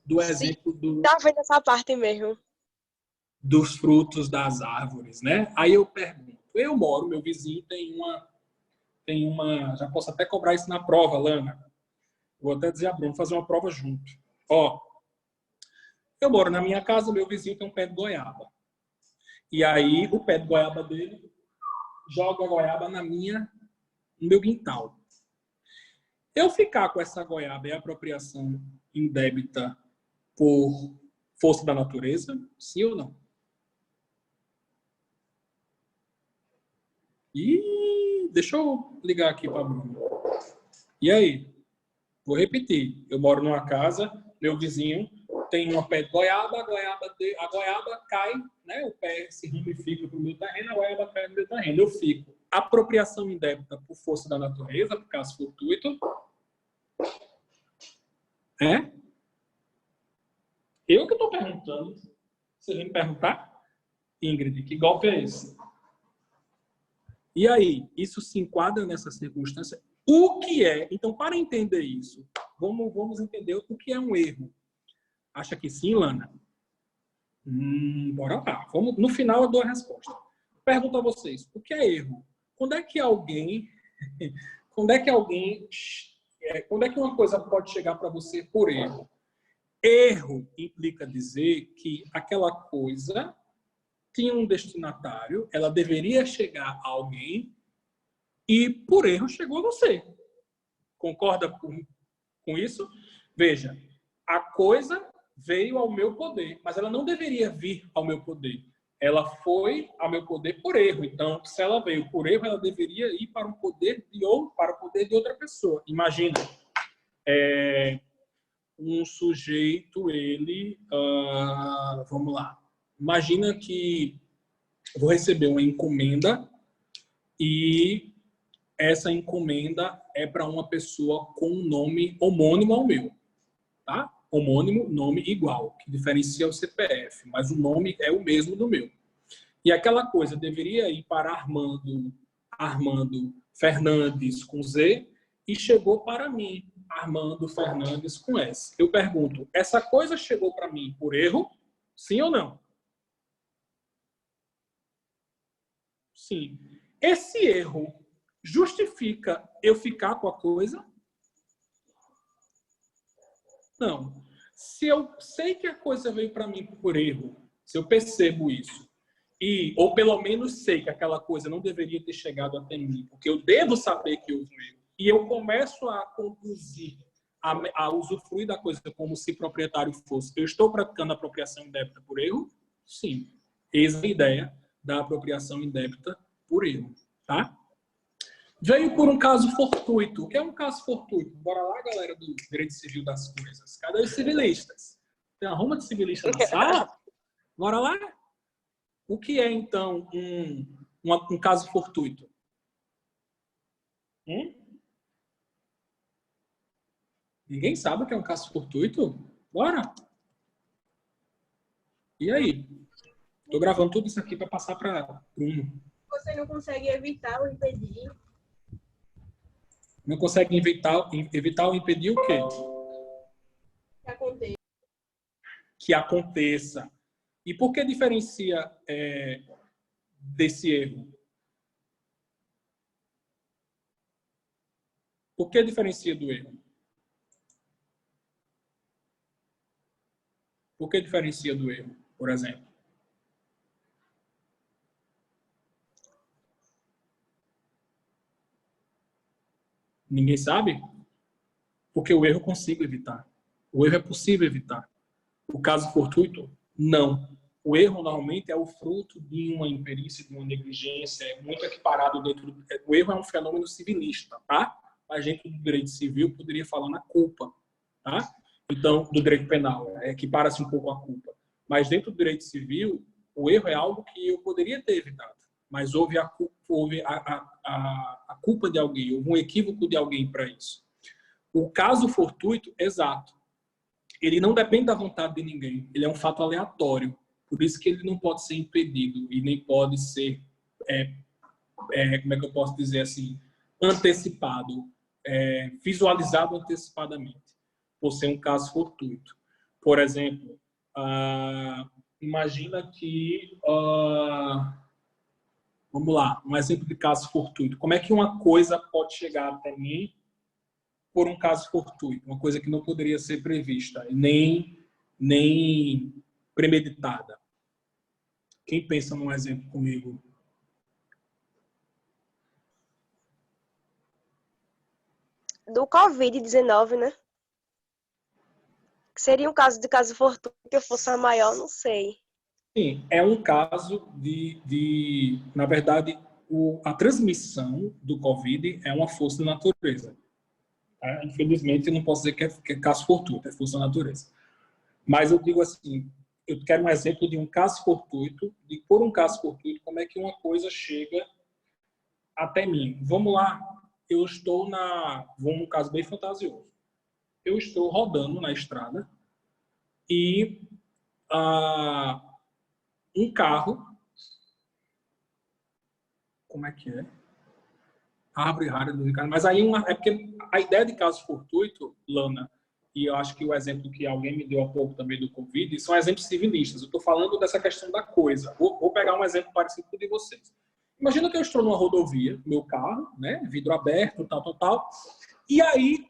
do exemplo Tá vendo essa parte mesmo? dos frutos das árvores, né? Aí eu pergunto. Eu moro, meu vizinho tem uma... Já posso até cobrar isso na prova, Lana. Vou até dizer a Bruno fazer uma prova junto. Ó, eu moro na minha casa, meu vizinho tem um pé de goiaba. E aí, o pé de goiaba dele joga a goiaba no meu quintal. Eu ficar com essa goiaba é apropriação indébita por força da natureza? Sim ou não? Deixa eu ligar aqui para Bruno. E aí? Vou repetir. Eu moro numa casa, meu vizinho tem um pé de goiaba, a goiaba cai, né? O pé se ramifica para o meu terreno, a goiaba cai no meu terreno. Eu fico. Apropriação indébita por força da natureza, por caso fortuito. Eu que estou perguntando. Você vem me perguntar? Ingrid, que golpe é esse? E aí, isso se enquadra nessa circunstância? O que é? Então, para entender isso, vamos entender o que é um erro. Acha que sim, Lana? Bora lá. No final eu dou a resposta. Pergunto a vocês, o que é erro? Quando é que uma coisa pode chegar para você por erro? Erro implica dizer que aquela coisa tinha um destinatário, ela deveria chegar a alguém e, por erro, chegou a você. Concorda com isso? Veja, a coisa veio ao meu poder, mas ela não deveria vir ao meu poder. Ela foi ao meu poder por erro. Então, se ela veio por erro, ela deveria ir para o poder de outra pessoa. Imagina, um sujeito, vamos lá. Imagina que eu vou receber uma encomenda e essa encomenda é para uma pessoa com um nome homônimo ao meu, tá? Homônimo, nome igual, que diferencia o CPF, mas o nome é o mesmo do meu. E aquela coisa deveria ir para Armando Fernandes com Z e chegou para mim, Armando Fernandes com S. Eu pergunto, essa coisa chegou para mim por erro? Sim ou não? Sim. Esse erro justifica eu ficar com a coisa? Não. Se eu sei que a coisa veio para mim por erro, se eu percebo isso, ou pelo menos sei que aquela coisa não deveria ter chegado até mim, porque eu devo saber que houve um erro, e eu começo a conduzir, a usufruir da coisa como se proprietário fosse, eu estou praticando apropriação indébita por erro? Sim. Eis a ideia da apropriação indébita por erro, tá? Veio por um caso fortuito. O que é um caso fortuito? Bora lá, galera do direito civil das coisas. Cadê os civilistas? Tem uma ruma de civilista na sala? Bora lá? O que é, então, um caso fortuito? Ninguém sabe o que é um caso fortuito? Bora! E aí? Estou gravando tudo isso aqui para passar para Bruno. Você não consegue evitar ou impedir. Não consegue evitar ou impedir o quê? Que aconteça. Que aconteça. E por que diferencia desse erro? Por que diferencia do erro? Por que diferencia do erro, por exemplo? Ninguém sabe? Porque o erro eu consigo evitar. O erro é possível evitar. O caso fortuito, não. O erro, normalmente, é o fruto de uma imperícia, de uma negligência, é muito equiparado dentro do... O erro é um fenômeno civilista, tá? A gente do direito civil poderia falar na culpa, tá? Então, do direito penal, equipara-se um pouco a culpa. Mas dentro do direito civil, o erro é algo que eu poderia ter evitado. Mas houve a culpa de alguém, houve um equívoco de alguém para isso. O caso fortuito, exato. Ele não depende da vontade de ninguém. Ele é um fato aleatório. Por isso que ele não pode ser impedido e nem pode ser, como é que eu posso dizer assim, antecipado, visualizado antecipadamente, por ser um caso fortuito. Por exemplo, imagina que... vamos lá, um exemplo de caso fortuito. Como é que uma coisa pode chegar até mim por um caso fortuito? Uma coisa que não poderia ser prevista, nem premeditada. Quem pensa num exemplo comigo? Do Covid-19, né? Que seria um caso de caso fortuito que eu fosse a maior, não sei. Sim, é um caso na verdade, a transmissão do Covid é uma força da natureza. Infelizmente, eu não posso dizer que é caso fortuito, é força da natureza. Mas eu digo assim, eu quero um exemplo de um caso fortuito, de por um caso fortuito, como é que uma coisa chega até mim. Vamos lá, eu estou vamos num caso bem fantasioso. Eu estou rodando na estrada e um carro, como é que é? Abre rara do carro, mas aí é porque a ideia de caso fortuito, Lana, e eu acho que o exemplo que alguém me deu há pouco também do Covid, são exemplos civilistas. Eu estou falando dessa questão da coisa. Vou pegar um exemplo parecido com o de vocês. Imagina que eu estou numa rodovia, meu carro, né, vidro aberto, tal, e aí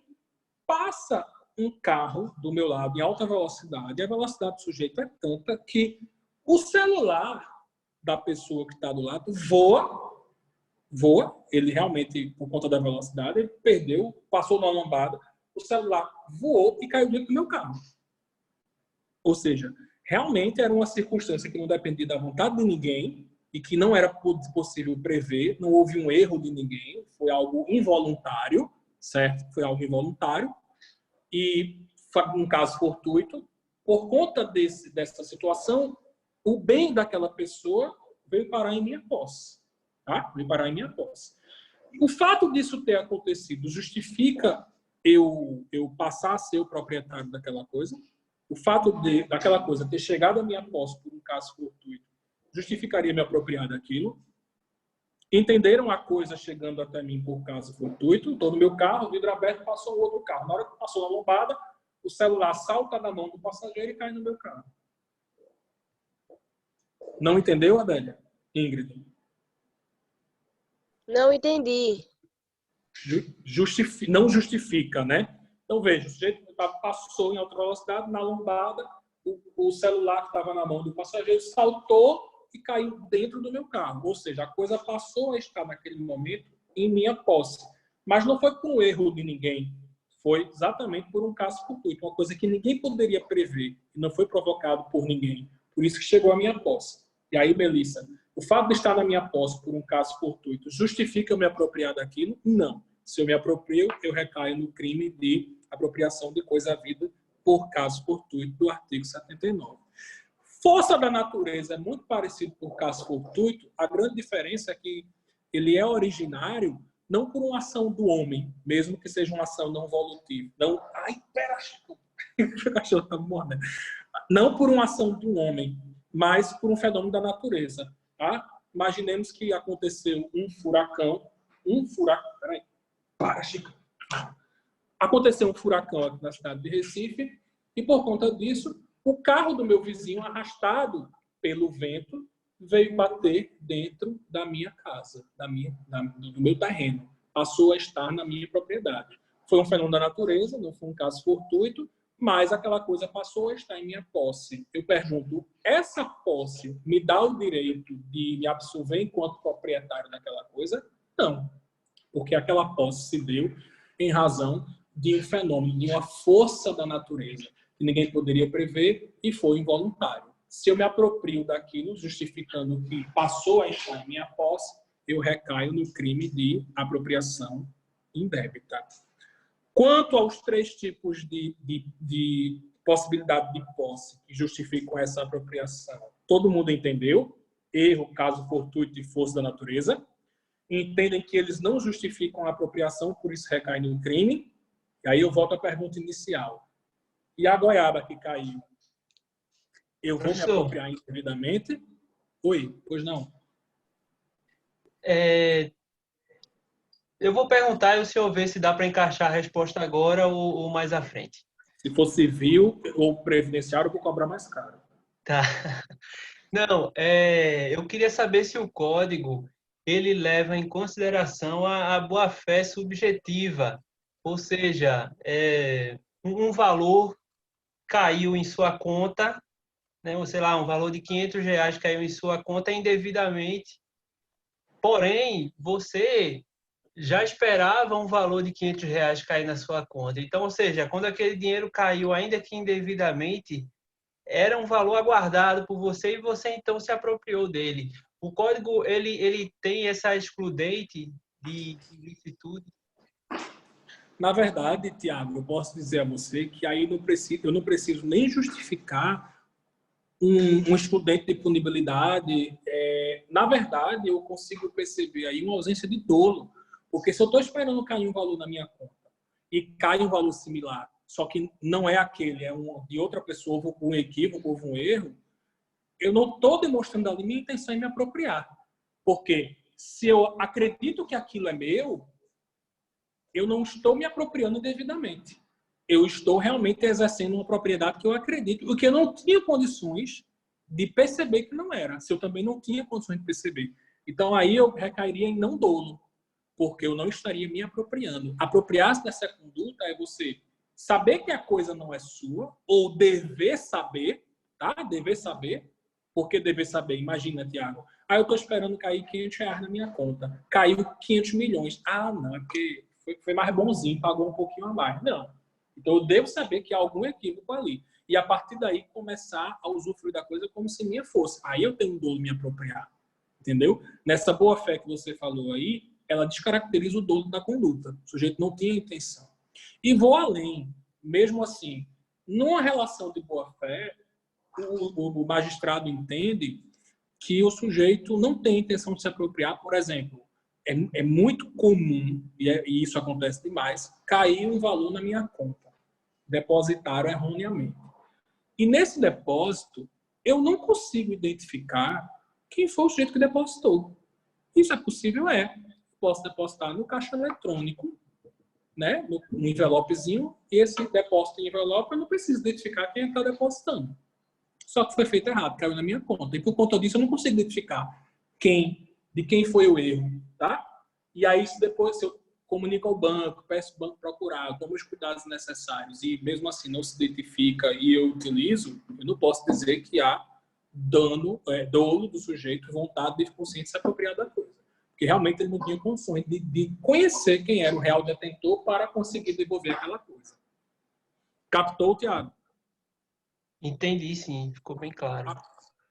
passa um carro do meu lado em alta velocidade, e a velocidade do sujeito é tanta que o celular da pessoa que está do lado voa, ele realmente, por conta da velocidade, ele perdeu, passou numa lombada, o celular voou e caiu dentro do meu carro. Ou seja, realmente era uma circunstância que não dependia da vontade de ninguém e que não era possível prever, não houve um erro de ninguém, foi algo involuntário, certo? Foi algo involuntário e, um caso fortuito, por conta dessa situação, o bem daquela pessoa veio parar em minha posse. Tá? Veio parar em minha posse. O fato disso ter acontecido justifica eu passar a ser o proprietário daquela coisa? O fato daquela coisa ter chegado à minha posse por um caso fortuito justificaria me apropriar daquilo? Entenderam a coisa chegando até mim por caso fortuito? Estou no meu carro, vidro aberto, passou um outro carro. Na hora que passou na lombada, o celular salta na mão do passageiro e cai no meu carro. Não entendeu, Adélia? Ingrid? Não entendi. Não justifica, né? Então, veja, o sujeito passou em alta velocidade, na lombada, o celular que estava na mão do passageiro saltou e caiu dentro do meu carro. Ou seja, a coisa passou a estar naquele momento em minha posse. Mas não foi por um erro de ninguém. Foi exatamente por um caso fortuito. Uma coisa que ninguém poderia prever e não foi provocado por ninguém. Por isso que chegou à minha posse. E aí, Melissa, o fato de estar na minha posse por um caso fortuito justifica eu me apropriar daquilo? Não. Se eu me aproprio, eu recaio no crime de apropriação de coisa havida por caso fortuito do artigo 79. Força da natureza é muito parecido por caso fortuito. A grande diferença é que ele é originário não por uma ação do homem, mesmo que seja uma ação não volutiva. Não, ai, pera, o cachorro tá mordendo. Não por uma ação do homem, mas por um fenômeno da natureza. Tá? Imaginemos que aconteceu um furacão. Peraí. Para, Chico. Aconteceu um furacão aqui na cidade de Recife e, por conta disso, o carro do meu vizinho, arrastado pelo vento, veio bater dentro da minha casa, do meu terreno. Passou a estar na minha propriedade. Foi um fenômeno da natureza, não foi um caso fortuito, mas aquela coisa passou a estar em minha posse. Eu pergunto, essa posse me dá o direito de me absolver enquanto proprietário daquela coisa? Não, porque aquela posse se deu em razão de um fenômeno, de uma força da natureza, que ninguém poderia prever e foi involuntário. Se eu me aproprio daquilo, justificando que passou a estar em minha posse, eu recaio no crime de apropriação indébita. Quanto aos 3 tipos de possibilidade de posse que justificam essa apropriação, todo mundo entendeu? Erro, caso fortuito e força da natureza. Entendem que eles não justificam a apropriação, por isso recaem no crime. E aí eu volto à pergunta inicial. E a goiaba que caiu? Eu vou me apropriar indevidamente? Oi, pois não. Eu vou perguntar e o senhor vê se dá para encaixar a resposta agora ou mais à frente. Se for civil ou previdenciário, eu vou cobrar mais caro. Tá. Não, eu queria saber se o código ele leva em consideração a boa-fé subjetiva, ou seja, um valor caiu em sua conta, né, ou sei lá, um valor de R$ 500 caiu em sua conta indevidamente, porém, você já esperava um valor de R$ 500 cair na sua conta. Então, ou seja, quando aquele dinheiro caiu, ainda que indevidamente, era um valor aguardado por você e você então se apropriou dele. O código ele tem essa excludente de ilicitude. Na verdade, Tiago, eu posso dizer a você que aí eu não preciso nem justificar um excludente de punibilidade. Na verdade, eu consigo perceber aí uma ausência de dolo. Porque se eu estou esperando cair um valor na minha conta e cai um valor similar, só que não é aquele, é de outra pessoa, houve um equívoco, houve um erro, eu não estou demonstrando ali minha intenção em me apropriar. Porque se eu acredito que aquilo é meu, eu não estou me apropriando devidamente. Eu estou realmente exercendo uma propriedade que eu acredito, porque eu não tinha condições de perceber que não era, se eu também não tinha condições de perceber. Então aí eu recairia em não dolo, porque eu não estaria me apropriando. Apropriar-se dessa conduta é você saber que a coisa não é sua, ou dever saber, tá? Dever saber. Por que dever saber? Imagina, Tiago. Eu estou esperando cair R$ 500 na minha conta. Caiu 500 milhões. Não, é porque foi mais bonzinho, pagou um pouquinho a mais. Não. Então, eu devo saber que há algum equívoco ali. E, a partir daí, começar a usufruir da coisa como se minha fosse. Aí eu tenho um dolo me apropriar. Entendeu? Nessa boa-fé que você falou aí, ela descaracteriza o dolo da conduta. O sujeito não tinha intenção. E vou além. Mesmo assim, numa relação de boa-fé, o magistrado entende que o sujeito não tem intenção de se apropriar. Por exemplo, é muito comum, e isso acontece demais, cair um valor na minha conta. Depositaram erroneamente. E nesse depósito, eu não consigo identificar quem foi o sujeito que depositou. Isso é possível? Posso depositar no caixa eletrônico, né, no envelopezinho, e esse depósito em envelope eu não preciso identificar quem está depositando. Só que foi feito errado, caiu na minha conta. E por conta disso eu não consigo identificar de quem foi o erro, tá? E aí, se depois eu comunico ao banco, peço o banco procurar, tomo os cuidados necessários e mesmo assim não se identifica e eu utilizo, eu não posso dizer que há dolo do sujeito, vontade de consciência se apropriar da coisa. Porque realmente ele não tinha condições de conhecer quem era o real detentor para conseguir devolver aquela coisa. Captou, Tiago? Entendi, sim. Ficou bem claro.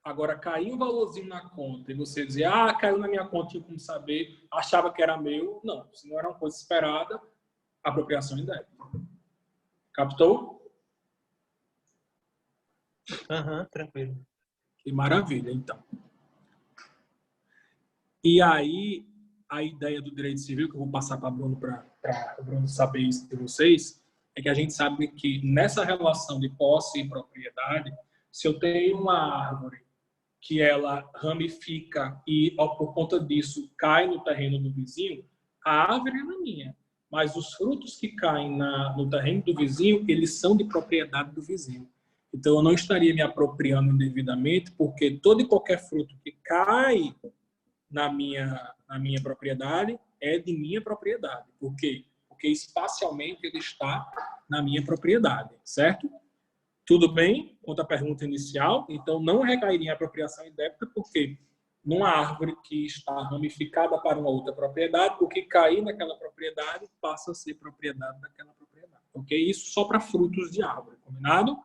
Agora, cair um valorzinho na conta e você dizer, ah, caiu na minha conta, tinha como saber, achava que era meu. Não, se não era uma coisa esperada, apropriação indébita. Captou? Aham, tranquilo. Que maravilha, então. E aí, a ideia do direito civil, que eu vou passar para Bruno, para o Bruno saber isso de vocês, é que a gente sabe que nessa relação de posse e propriedade, se eu tenho uma árvore que ela ramifica e, por conta disso, cai no terreno do vizinho, a árvore é minha. Mas os frutos que caem no terreno do vizinho, eles são de propriedade do vizinho. Então, eu não estaria me apropriando indevidamente, porque todo e qualquer fruto que cai na minha propriedade é de minha propriedade. Por quê? Porque espacialmente ele está na minha propriedade, certo? Tudo bem? Quanto à pergunta inicial, então não recairia em apropriação indébita, porque numa árvore que está ramificada para uma outra propriedade, o que cair naquela propriedade passa a ser propriedade daquela propriedade. Ok? Isso só para frutos de árvore. Combinado?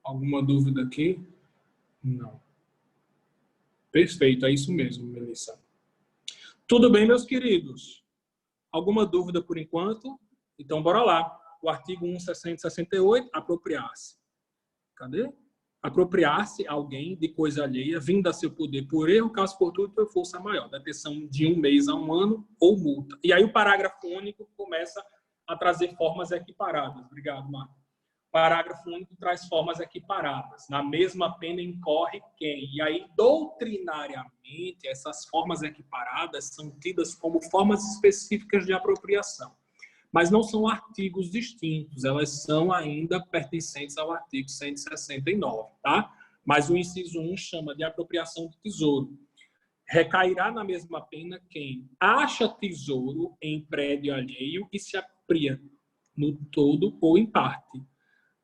Alguma dúvida aqui? Não. Perfeito, é isso mesmo, Melissa. Tudo bem, meus queridos? Alguma dúvida por enquanto? Então, bora lá. O artigo 168, apropriar-se. Cadê? Apropriar-se alguém de coisa alheia, vindo a seu poder por erro, caso fortuito ou força maior, detenção de 1 mês a 1 ano ou multa. E aí o parágrafo único começa a trazer formas equiparadas. Obrigado, Marco. O parágrafo único traz formas equiparadas. Na mesma pena incorre quem? E aí, doutrinariamente, essas formas equiparadas são tidas como formas específicas de apropriação. Mas não são artigos distintos, elas são ainda pertencentes ao artigo 169, tá? Mas o inciso 1 chama de apropriação de tesouro. Recairá na mesma pena quem acha tesouro em prédio alheio e se apropria no todo ou em parte.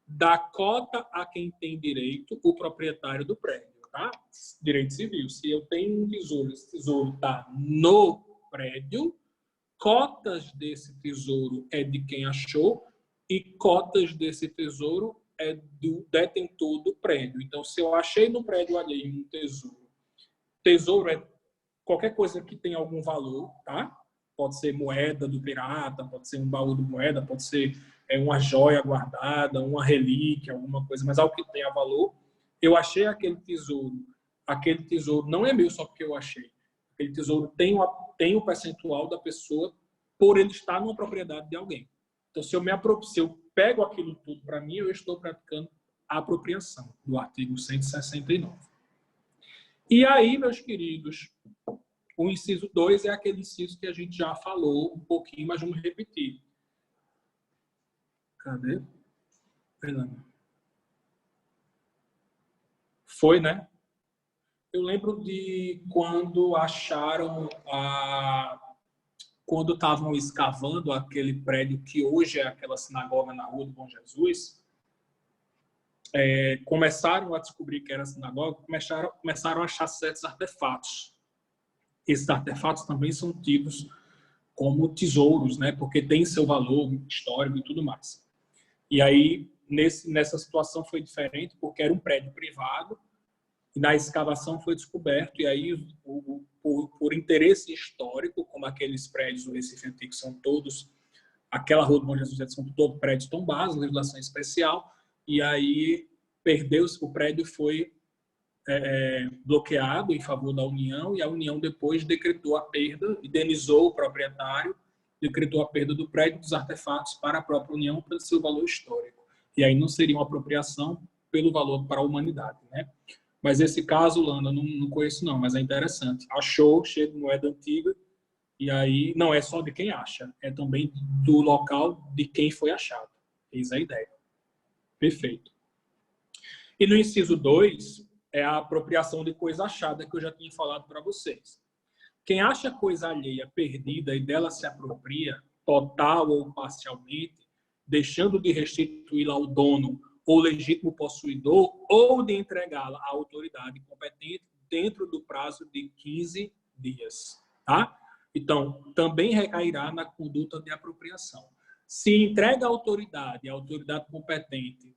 Dá cota a quem tem direito o proprietário do prédio, tá? Direito civil. Se eu tenho um tesouro, esse tesouro está no prédio, cotas desse tesouro é de quem achou e cotas desse tesouro é do detentor do prédio. Então, se eu achei no prédio alheio um tesouro, tesouro é qualquer coisa que tenha algum valor, tá? Pode ser moeda do pirata, pode ser um baú de moeda, pode ser uma joia guardada, uma relíquia, alguma coisa, mas algo que tenha valor. Eu achei aquele tesouro não é meu só porque eu achei. Aquele tesouro tem o percentual da pessoa por ele estar numa propriedade de alguém. Então, se eu pego aquilo tudo para mim, eu estou praticando a apropriação do artigo 169. E aí, meus queridos, o inciso 2 é aquele inciso que a gente já falou um pouquinho, mas vamos repetir. Cadê? Fernanda. Foi, né? Eu lembro de quando acharam quando estavam escavando aquele prédio que hoje é aquela sinagoga na Rua do Bom Jesus, começaram a descobrir que era sinagoga, começaram a achar certos artefatos. Esses artefatos também são tidos como tesouros, né? Porque tem seu valor histórico e tudo mais. E aí, nessa situação foi diferente, porque era um prédio privado, e na escavação foi descoberto, e aí, por interesse histórico, como aqueles prédios do Recife Antigo são todos, aquela Rua do Bom Jesus são todos prédios tombados, legislação especial, e aí perdeu-se, o prédio foi bloqueado em favor da União, e a União depois decretou a perda, indenizou o proprietário, decretou a perda do prédio dos artefatos para a própria União pelo seu valor histórico. E aí não seria uma apropriação pelo valor para a humanidade, né? Mas esse caso, Landa, não conheço não, mas é interessante. Achou, cheio de moeda antiga, e aí não é só de quem acha, é também do local de quem foi achado. Eis a ideia. Perfeito. E no inciso 2, é a apropriação de coisa achada, que eu já tinha falado para vocês. Quem acha coisa alheia perdida e dela se apropria, total ou parcialmente, deixando de restituí-la ao dono ou legítimo possuidor, ou de entregá-la à autoridade competente dentro do prazo de 15 dias. Tá? Então, também recairá na conduta de apropriação. Se entrega à autoridade, a autoridade competente,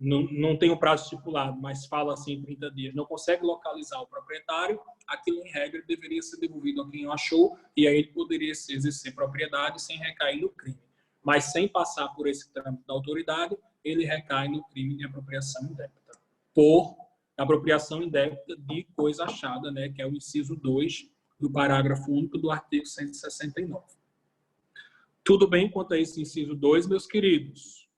não tem um prazo estipulado, mas fala assim, 30 dias, não consegue localizar o proprietário, aquilo, em regra, deveria ser devolvido a quem o achou, e aí ele poderia exercer propriedade sem recair no crime. Mas sem passar por esse trâmite da autoridade, ele recai no crime de apropriação indébita. Por apropriação indébita de coisa achada, né, que é o inciso 2 do parágrafo único do artigo 169. Tudo bem quanto a esse inciso 2, meus queridos?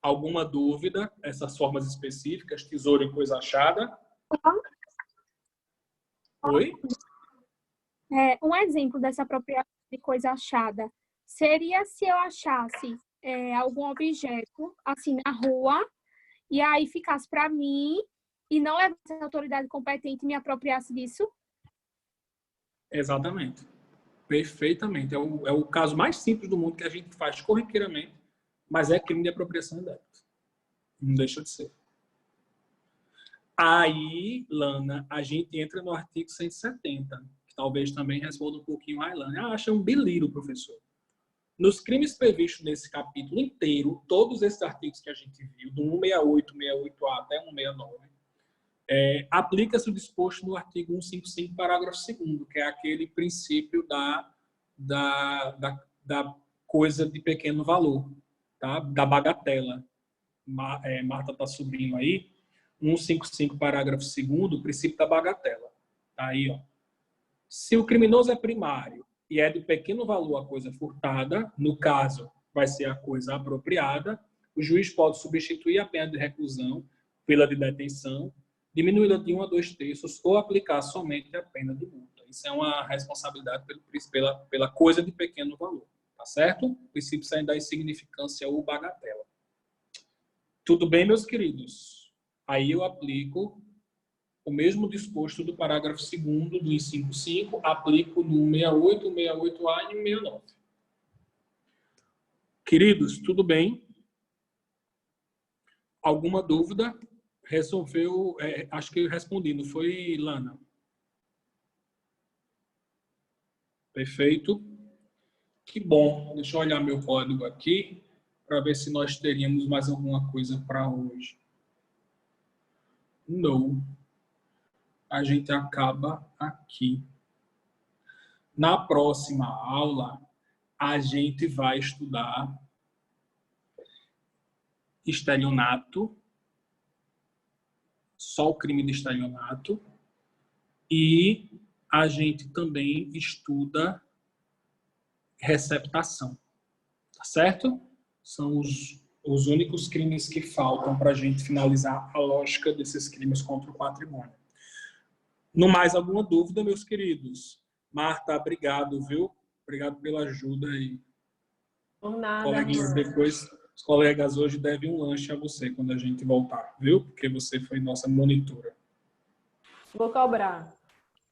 Alguma dúvida? Essas formas específicas, tesouro e coisa achada? Oi? Um exemplo dessa apropriação de coisa achada seria se eu achasse algum objeto assim na rua e aí ficasse para mim e não levasse a autoridade competente e me apropriasse disso? Exatamente. Perfeitamente. É o caso mais simples do mundo que a gente faz corriqueiramente, mas é crime de apropriação indébita. Não deixa de ser. Aí, Lana, a gente entra no artigo 170, que talvez também responda um pouquinho a Lana. Acha um delírio, professor. Nos crimes previstos nesse capítulo inteiro, todos esses artigos que a gente viu, do 168, 68A até 169, aplica-se o disposto no artigo 155, parágrafo 2º, que é aquele princípio da coisa de pequeno valor, tá? Da bagatela. Marta está subindo aí. 155, parágrafo 2º, o princípio da bagatela. Tá aí, ó. Se o criminoso é primário e é de pequeno valor a coisa furtada, no caso, vai ser a coisa apropriada, o juiz pode substituir a pena de reclusão pela de detenção, diminuí-la de 1 a 2 terços ou aplicar somente a pena de multa. Isso é uma responsabilidade pela coisa de pequeno valor. Tá certo? O princípio sem dar insignificância ou bagatela. Tudo bem, meus queridos? Aí eu aplico o mesmo disposto do parágrafo 2º do 155, aplico no 68, 68A e 69. Queridos, tudo bem? Alguma dúvida? Resolveu, acho que eu respondi, não foi, Lana? Perfeito. Que bom. Deixa eu olhar meu código aqui para ver se nós teríamos mais alguma coisa para hoje. Não. A gente acaba aqui. Na próxima aula, a gente vai estudar estelionato, só o crime de estelionato, e a gente também estuda receptação, tá certo? São os únicos crimes que faltam para a gente finalizar a lógica desses crimes contra o patrimônio. No mais, alguma dúvida, meus queridos? Marta, obrigado, viu? Obrigado pela ajuda aí. Por nada, Coleguinhas, depois, os colegas hoje devem um lanche a você quando a gente voltar, viu? Porque você foi nossa monitora. Vou cobrar.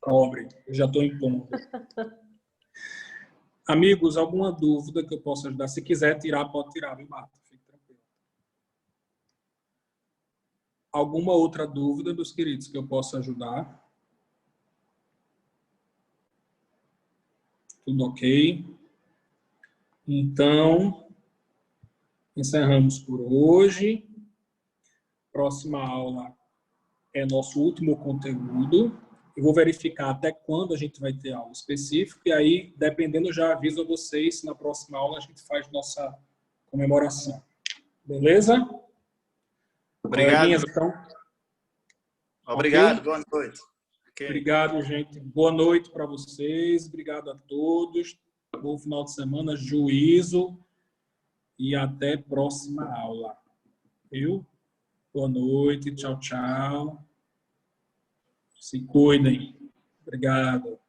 Cobre, eu já estou impondo. Amigos, alguma dúvida que eu possa ajudar? Se quiser tirar, pode tirar, viu, Marta? Fique tranquilo. Alguma outra dúvida, meus queridos, que eu possa ajudar? Tudo ok? Então, encerramos por hoje. Próxima aula é nosso último conteúdo. Eu vou verificar até quando a gente vai ter aula específica e aí, dependendo, eu já aviso a vocês se na próxima aula a gente faz nossa comemoração. Beleza? Obrigado. Então, obrigado, okay? boa noite. Okay. Obrigado, gente. Boa noite para vocês. Obrigado a todos. Bom final de semana, juízo e até próxima aula. Viu? Boa noite, tchau, tchau. Se cuidem. Obrigado.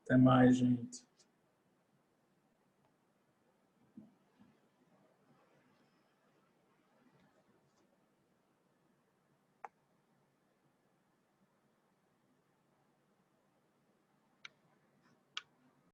Até mais, gente.